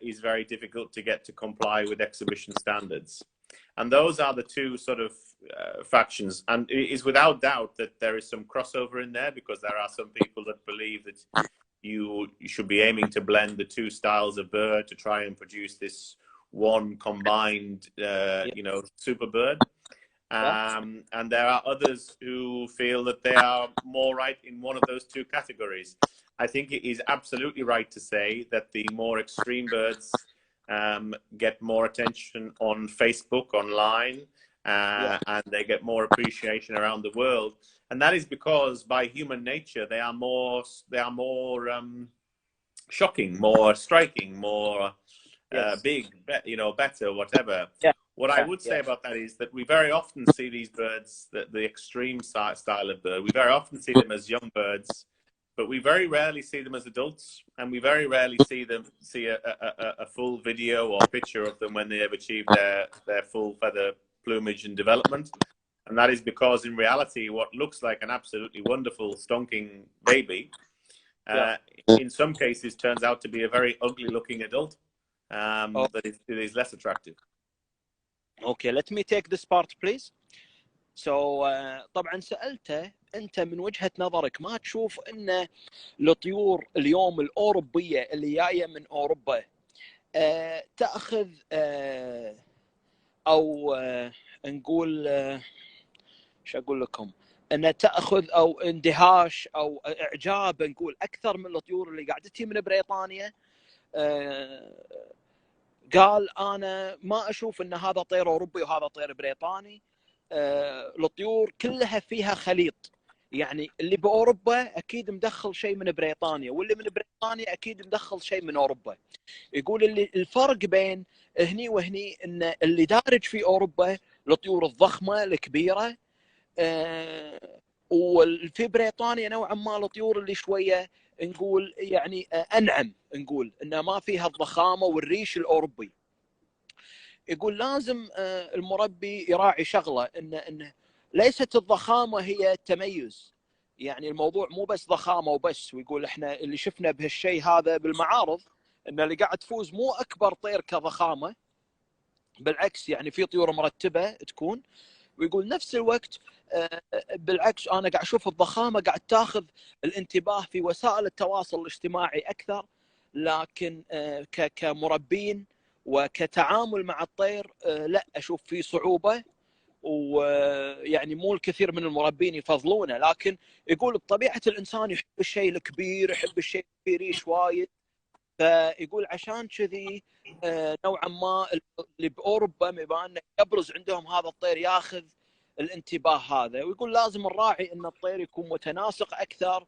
is very difficult to get to comply with exhibition standards. And those are the two sort of factions. And it is without doubt that there is some crossover in there, because there are some people that believe that you should be aiming to blend the two styles of bird to try and produce this one combined, super bird. And there are others who feel that they are more right in one of those two categories. I think it is absolutely right to say that the more extreme birds get more attention on Facebook, online, and they get more appreciation around the world. And that is because by human nature, they are more shocking, more striking, more big, better, whatever. What I would say about that is that we very often see these birds, the extreme style of bird, we very often see them as young birds, but we very rarely see them as adults, and we very rarely see a full video or picture of them when they have achieved their full feather plumage and development. And that is because, in reality, what looks like an absolutely wonderful stonking baby, in some cases turns out to be a very ugly-looking adult that is less attractive. Okay, let me take this part please. So طبعا سألته أنت من وجهة نظرك ما تشوف أن الطيور اليوم الأوروبية اللي جاية من أوروبا تأخذ أو نقول شو أقول لكم، أن تأخذ أو اندهاش أو إعجاب نقول أكثر من الطيور اللي قاعدتي من بريطانيا؟ قال أنا ما أشوف أن هذا طير أوروبي وهذا طير بريطاني. الطيور كلها فيها خليط، يعني اللي بأوروبا أكيد مدخل شيء من بريطانيا، واللي من بريطانيا أكيد مدخل شيء من أوروبا. يقول اللي الفرق بين هني وهني أن اللي دارج في أوروبا الطيور الضخمة الكبيرة، وفي بريطانيا نوعا ما الطيور اللي شوية نقول يعني أنعم، نقول أنها ما فيها الضخامة والريش الأوروبي. يقول لازم المربي يراعي شغله ان ليست الضخامه هي التميز، يعني الموضوع مو بس ضخامه وبس. ويقول احنا اللي شفنا بهالشيء هذا بالمعارض ان اللي قاعد تفوز مو اكبر طير كضخامه، بالعكس يعني في طيور مرتبه تكون. ويقول نفس الوقت بالعكس انا قاعد اشوف الضخامه قاعد تاخذ الانتباه في وسائل التواصل الاجتماعي اكثر، لكن كمربين وكتعامل مع الطير لا اشوف فيه صعوبه، ويعني مو الكثير من المربين يفضلونه. لكن يقول بطبيعه الانسان يحب الشيء الكبير، يحب الشيء فيه ريش وايد، فيقول عشان كذي نوعا ما اللي باوروبا بما انه يبرز عندهم هذا الطير ياخذ الانتباه هذا. ويقول لازم نراعي ان الطير يكون متناسق اكثر،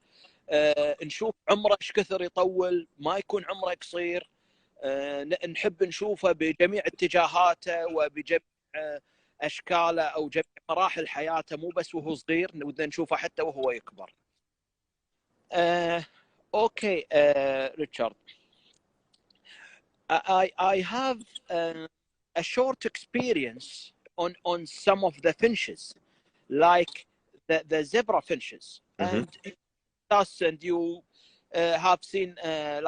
نشوف عمره ايش كثر يطول، ما يكون عمره قصير، نحب نشوفه بجميع اتجاهاته وبجميع اشكاله او جميع مراحل حياته، مو بس وهو صغير، ودنا نشوفه حتى وهو يكبر. اوكي ريتشارد، I have a short experience on some of the finches, like the zebra finches, and you have seen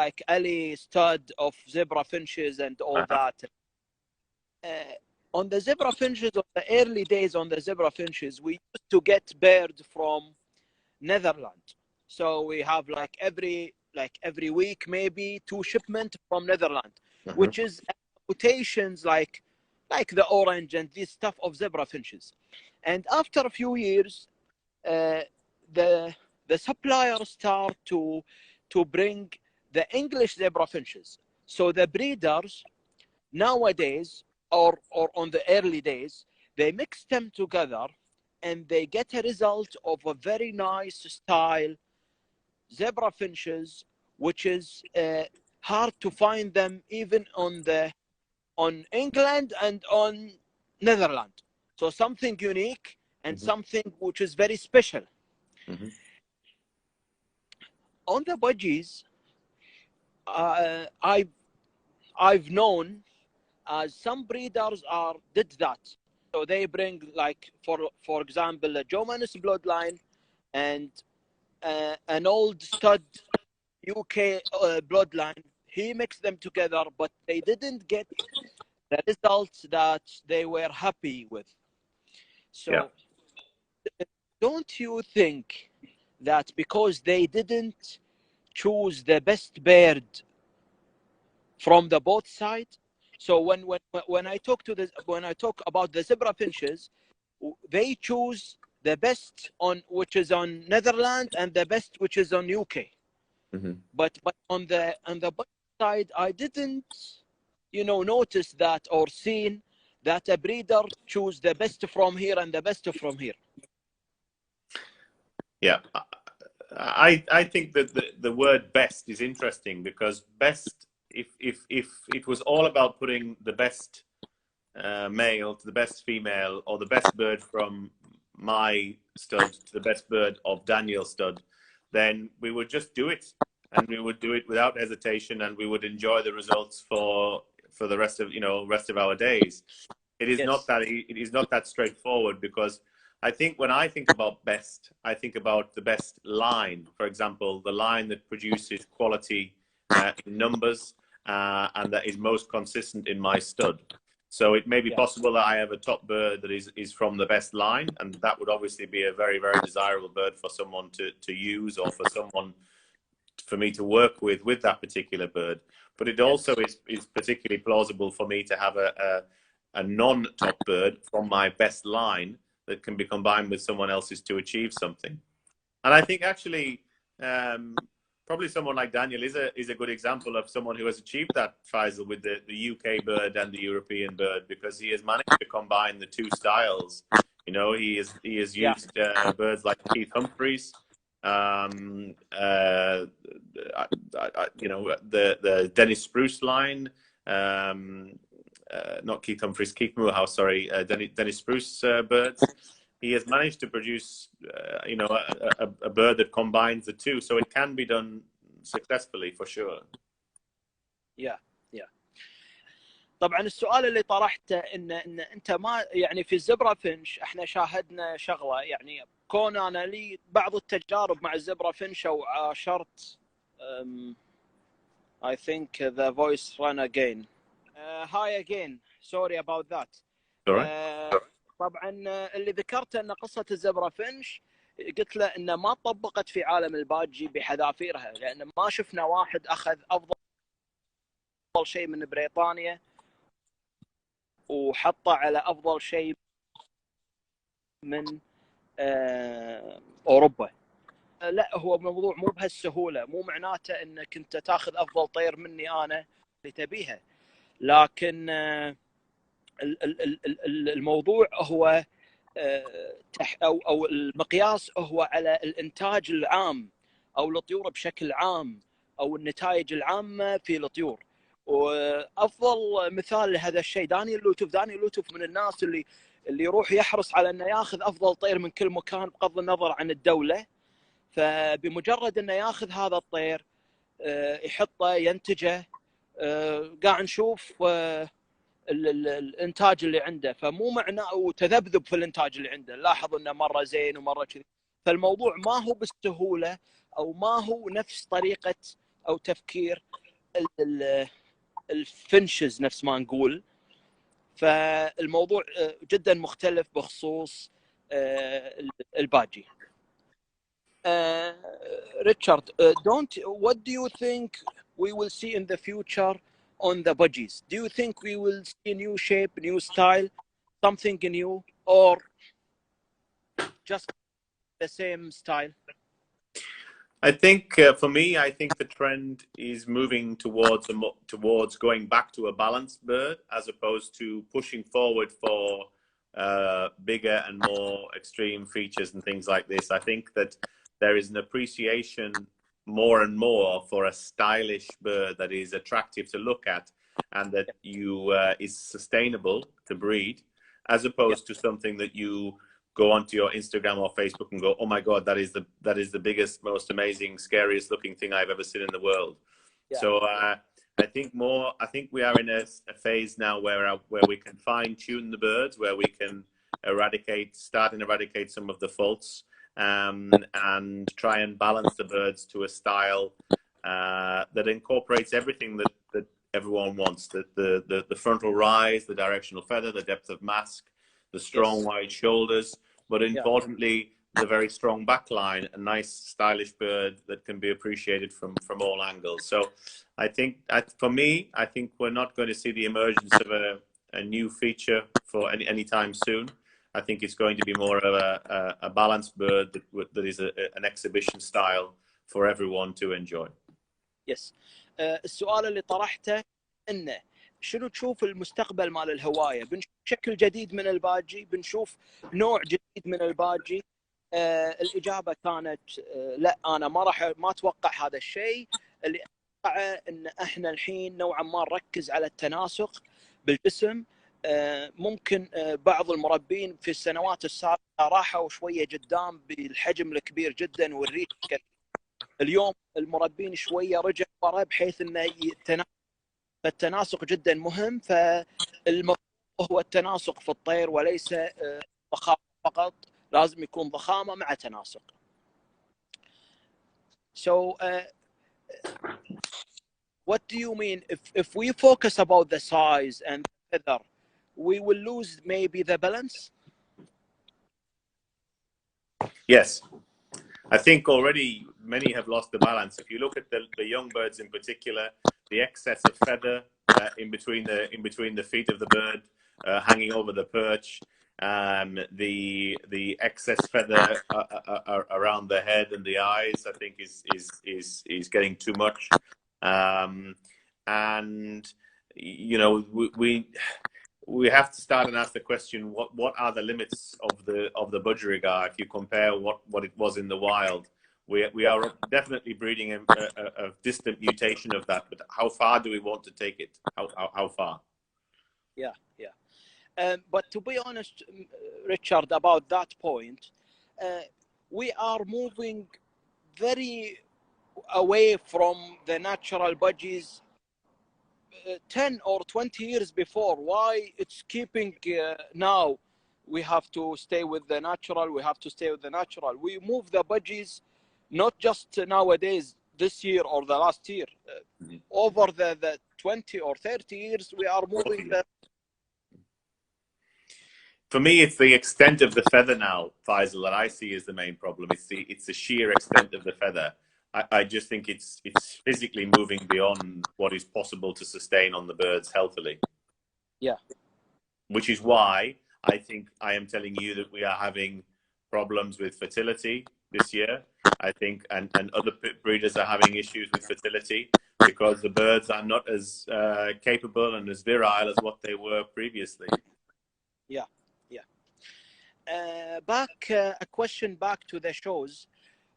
like early stud of zebra finches and all that. On the zebra finches, on the early days on the zebra finches, we used to get birds from Netherlands. So we have like every week maybe 2 shipments from Netherlands, which is mutations like the orange and this stuff of zebra finches. And after a few years, the suppliers start to bring the English zebra finches. So the breeders nowadays, or on the early days, they mix them together and they get a result of a very nice style zebra finches, which is hard to find them even on England and on Netherlands. So something unique and something which is very special. On the budgies, I've known some breeders did that. So they bring, like, for example, a Jomanus bloodline and an old stud UK bloodline. He mixed them together, but they didn't get the results that they were happy with. So don't you think that because they didn't choose the best bird from the both sides? So when I talk about the zebra finches, they choose the best on which is on Netherlands and the best which is on UK. But on the both side, I didn't notice that or seen that a breeder choose the best from here and the best from here. Yeah, I think that the word best is interesting, because best, if it was all about putting the best male to the best female, or the best bird from my stud to the best bird of Daniel's stud, then we would just do it, and we would do it without hesitation, and we would enjoy the results for the rest of our days. It is not that straightforward, because I think when I think about best, I think about the best line. For example, the line that produces quality in numbers and that is most consistent in my stud. So it may be possible that I have a top bird that is from the best line, and that would obviously be a very, very desirable bird for someone to use, or for me to work with that particular bird. But it also is particularly plausible for me to have a non-top bird from my best line that can be combined with someone else's to achieve something. And I think actually probably someone like Daniel is a good example of someone who has achieved that, Faisal, with the UK bird and the European bird, because he has managed to combine the two styles. He has used birds like Keith Humphreys, the Dennis Spruce line, not Keith Humphreys, Keith Moorhouse, sorry, Dennis Spruce birds. He has managed to produce, a bird that combines the two, so it can be done successfully for sure. Yeah. طبعا السؤال اللي طرحته ان انت ما يعني في الزبرة فينش احنا شاهدنا شغله، يعني كون انا لي بعض التجارب مع الزبرة فينش او عاشرت I think the voice ran again. Hi again. Sorry about that. طبعا اللي ذكرته ان قصة الزبرة فينش قلت له انه ما طبقت في عالم الباجي بحذافيرها، لان ما شفنا واحد اخذ افضل شيء من بريطانيا وحطه على افضل شيء من اوروبا. لا، هو الموضوع مو بهالسهوله، مو معناته انك انت تاخذ افضل طير مني انا اللي تبيها، لكن الموضوع هو او المقياس هو على الانتاج العام او الطيور بشكل عام، او النتائج العامه في الطيور. وافضل مثال لهذا الشيء دانيال لوتوف من الناس اللي يروح يحرص على انه ياخذ افضل طير من كل مكان بغض النظر عن الدوله. فبمجرد انه ياخذ هذا الطير يحطه ينتجه، قاعد نشوف الانتاج اللي عنده، فمو معناه وتذبذب في الانتاج اللي عنده، لاحظ انه مره زين ومره كذي. فالموضوع ما هو بالسهوله او ما هو نفس طريقه او تفكير الفنشز نفس ما نقول. فالموضوع جدا مختلف بخصوص الباجي. Richard, what do you think we will see in the future on the budgies? Do you think we will see a new shape, new style, something new, or just the same style? I think for me, I think the trend is moving towards going back to a balanced bird, as opposed to pushing forward for bigger and more extreme features and things like this. I think that there is an appreciation more and more for a stylish bird that is attractive to look at and that is sustainable to breed, as opposed to something that you go onto your Instagram or Facebook and go, oh my God, that is the biggest, most amazing, scariest looking thing I've ever seen in the world. So I think we are in a phase now where we can fine tune the birds, where we can start and eradicate some of the faults, and try and balance the birds to a style that incorporates everything that everyone wants: the frontal rise, the directional feather, the depth of mask, the strong wide shoulders, but importantly, the very strong back line, a nice stylish bird that can be appreciated from all angles. So I think, for me, I think we're not going to see the emergence of a new feature for any time soon. I think it's going to be more of a balanced bird that is an exhibition style for everyone to enjoy. Yes. السؤال اللي طرحته انه شنو تشوف المستقبل مال الهوايه؟ بنشوف شكل جديد من الباجي، بنشوف نوع جديد من الباجي. الاجابه كانت لا، انا ما اتوقع هذا الشيء. اللي اتوقعه ان احنا الحين نوعا ما نركز على التناسق بالجسم. ممكن بعض المربين في السنوات السابقه راحوا شويه قدام بالحجم الكبير جدا والريش. اليوم المربين شويه رجعوا ورا، بحيث ان التناسق جدا مهم. فالموضوع هو التناسق في الطير وليس ضخامه فقط، لازم يكون ضخامه مع تناسق. So what do you mean if we focus about the size and the feather, we will lose maybe the balance? Yes, I think already many have lost the balance. If you look at the young birds in particular, the excess of feather in between the feet of the bird, hanging over the perch, the excess feather around the head and the eyes, I think is getting too much. And you know, we have to start and ask the question: what are the limits of the budgerigar if you compare what it was in the wild? We are definitely breeding a distant mutation of that, but how far do we want to take it? How far? Yeah. But to be honest, Richard, about that point, we are moving very away from the natural budgies 10 or 20 years before. Why it's keeping now? We have to stay with the natural. We have to stay with the natural. We move the budgies, not just nowadays, this year or the last year. Over the 20 or 30 years, we are moving the... For me, it's the extent of the feather now, Faisal, that I see as the main problem. It's the sheer extent of the feather. I just think it's physically moving beyond what is possible to sustain on the birds healthily. Yeah. Which is why I think I am telling you that we are having problems with fertility this year. I think, and other breeders are having issues with fertility because the birds are not as capable and as virile as what they were previously. Yeah. A question back to the shows.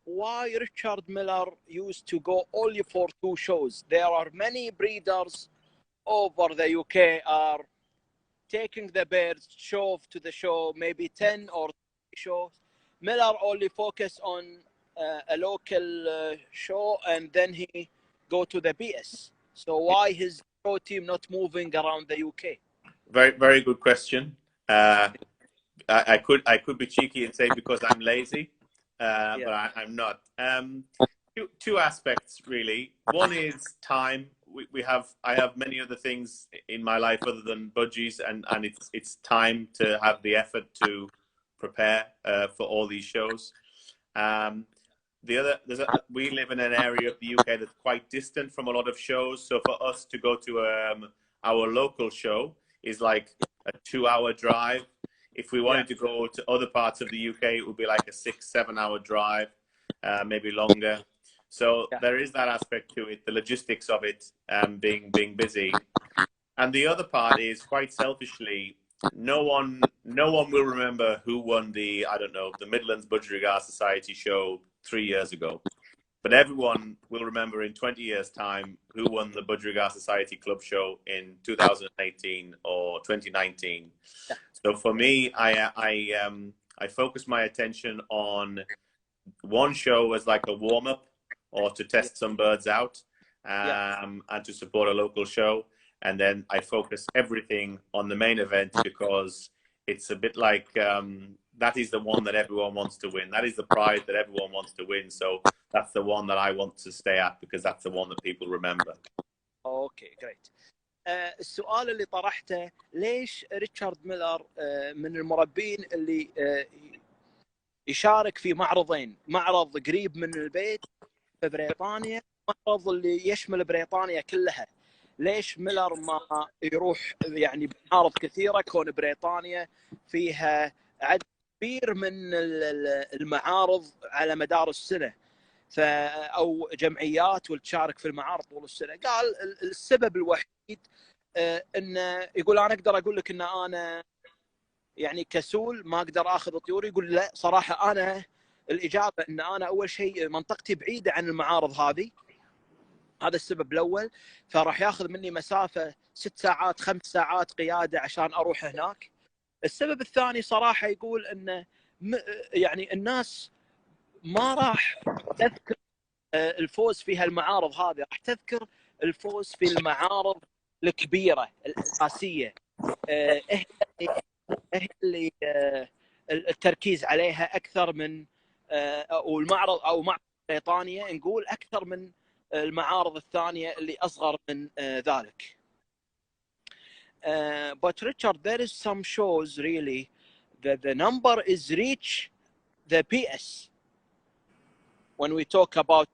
Why Richard Miller used to go only for 2 shows? There are many breeders over the UK are taking the birds show to the show, maybe 10 or 20 shows. Miller only focus on a local show, and then he go to the BS. So why his show team not moving around the UK? Very, very good question. I could be cheeky and say because I'm lazy, but I'm not. Two aspects really. One is time. I have many other things in my life other than budgies, and it's time to have the effort to prepare for all these shows. We live in an area of the UK that's quite distant from a lot of shows, so for us to go to our local show is like a 2-hour drive. If we wanted to go to other parts of the UK, it would be like a 6-7 hour drive, maybe longer. So there is that aspect to it, the logistics of it, being busy. And the other part is, quite selfishly, no one will remember who won the Midlands Budgerigar Society show 3 years ago. but everyone will remember in 20 years' time who won the Budgerigar Society Club Show in 2018 or 2019. Yeah. So for me, I focus my attention on one show as like a warm-up or to test some birds out, and to support a local show. And then I focus everything on the main event because it's a bit like that is the one that everyone wants to win. That is the prize that everyone wants to win. So that's the one that I want to stay at because that's the one that people remember. اوكي جريت. السؤال اللي طرحته، ليش ريتشارد ميلر من المربين اللي يشارك في معرضين، معرض قريب من البيت في بريطانيا، معرض اللي يشمل بريطانيا كلها؟ ليش ميلر ما يروح يعني معارض كثيره كون بريطانيا فيها عدد كبير من المعارض على مدار السنه، او جمعيات وتشارك في المعارض طول السنه؟ قال السبب الوحيد انه يقول انا اقدر اقول لك ان انا يعني كسول ما اقدر اخذ طيور. يقول لا صراحه انا الاجابه ان انا اول شيء منطقتي بعيده عن المعارض هذه، هذا السبب الاول، فراح ياخذ مني مسافه 6 ساعات 5 ساعات قياده عشان اروح هناك. السبب الثاني صراحه يقول انه يعني الناس ما راح تذكر الفوز في هالمعارض هذه، راح تذكر الفوز في المعارض الكبيره الاساسيه، هي اللي التركيز عليها اكثر من او المعرض او معرض بريطانيا نقول اكثر من المعارض الثانيه اللي اصغر من ذلك. But Richard, there is some shows really that the number is reach the PS when we talk about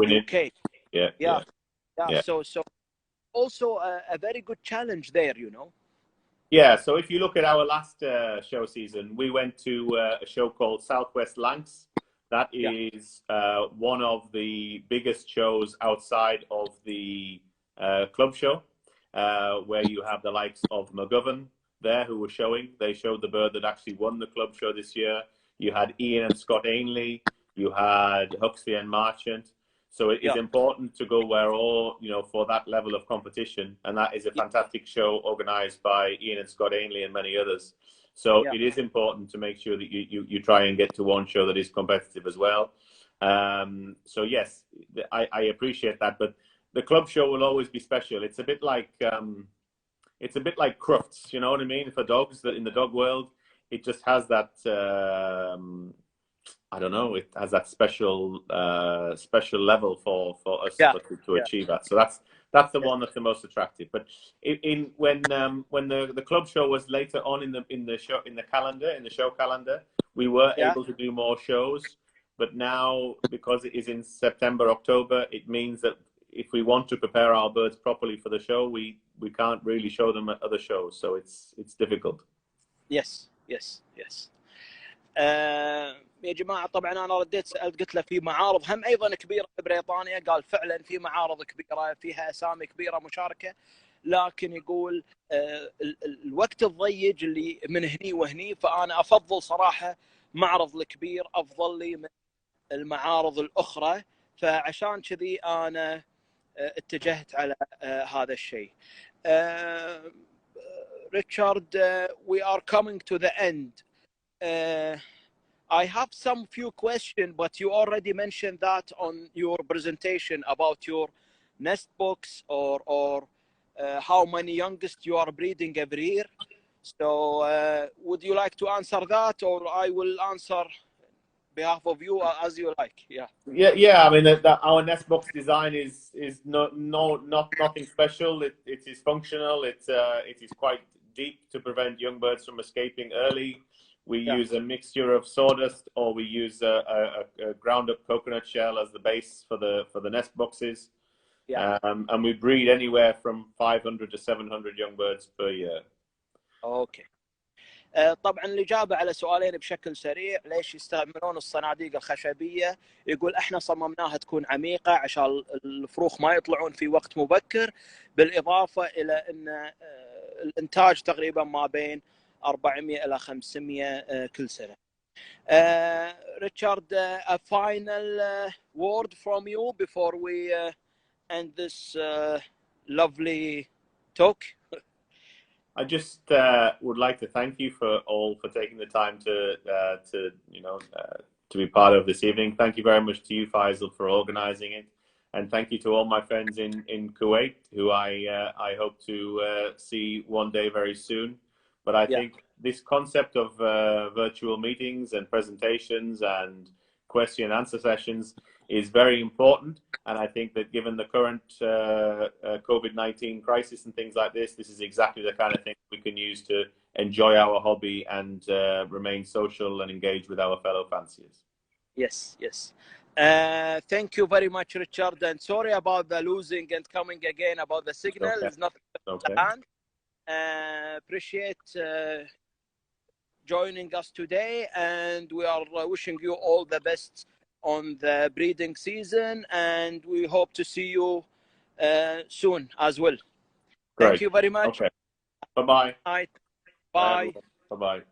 UK. Yeah. So also a very good challenge there, you know. Yeah, so if you look at our last show season, we went to a show called Southwest Lancs. That is one of the biggest shows outside of the club show, where you have the likes of McGovern there who were showing. They showed the bird that actually won the club show this year. You had Ian and Scott Ainley. You had Huxley and Marchant. So it is important to go where all, for that level of competition. And that is a fantastic show organized by Ian and Scott Ainley and many others. So it is important to make sure that you try and get to one show that is competitive as well. So yes, I appreciate that. But the club show will always be special. It's a bit like Crufts, you know what I mean? For dogs, that in the dog world, it just has that, I don't know, it has that special level for us to achieve that. So that's the one that's the most attractive. But when the club show was later on in the show calendar, we were able to do more shows. But now, because it is in September, October, it means that if we want to prepare our birds properly for the show, we can't really show them at other shows. So it's difficult. Yes. يا جماعه طبعا انا رديت سالت قلت له في معارض هم ايضا كبيره في بريطانيا، قال فعلا في معارض كبيره فيها اسامي كبيره مشاركه، لكن يقول الوقت الضيق اللي من هني وهني، فانا افضل صراحه معرض الكبير افضل لي من المعارض الاخرى، فعشان كذي انا اتجهت على هذا الشيء. Richard, we are coming to the end. I have some few questions, but you already mentioned that on your presentation about your nest box or how many youngest you are breeding every year. So would you like to answer that, or I will answer behalf of you as you like? Yeah. I mean, our nest box design is not nothing special. It is functional. It is quite deep to prevent young birds from escaping early. We use a mixture of sawdust, or we use a ground up coconut shell as the base for the nest boxes. And we breed anywhere from 500 to 700 young birds per year. اوكي. طبعا الاجابه على سؤالين بشكل سريع. ليش يستعملون الصناديق الخشبيه؟ يقول احنا صممناها تكون عميقه عشان الفروخ ما يطلعون في وقت مبكر، بالاضافه الى ان الانتاج تقريبا ما بين 400 الى 500 كل سنه. Richard, a final word from you before we end this lovely talk? I just would like to thank you for taking the time to to be part of this evening. Thank you very much to you, Faisal, for organising it, and thank you to all my friends in Kuwait, who I hope to see one day very soon. But I think this concept of virtual meetings and presentations and question and answer sessions is very important. And I think that given the current COVID-19 crisis and things like this is exactly the kind of thing we can use to enjoy our hobby and remain social and engaged with our fellow fanciers. Yes, yes. Thank you very much, Richard. And sorry about the losing and coming again about the signal. Okay. It's not Okay. Appreciate joining us today, and we are wishing you all the best on the breeding season, and we hope to see you soon as well. Great. Thank you very much. Okay. Bye-bye. Bye. Bye. Bye.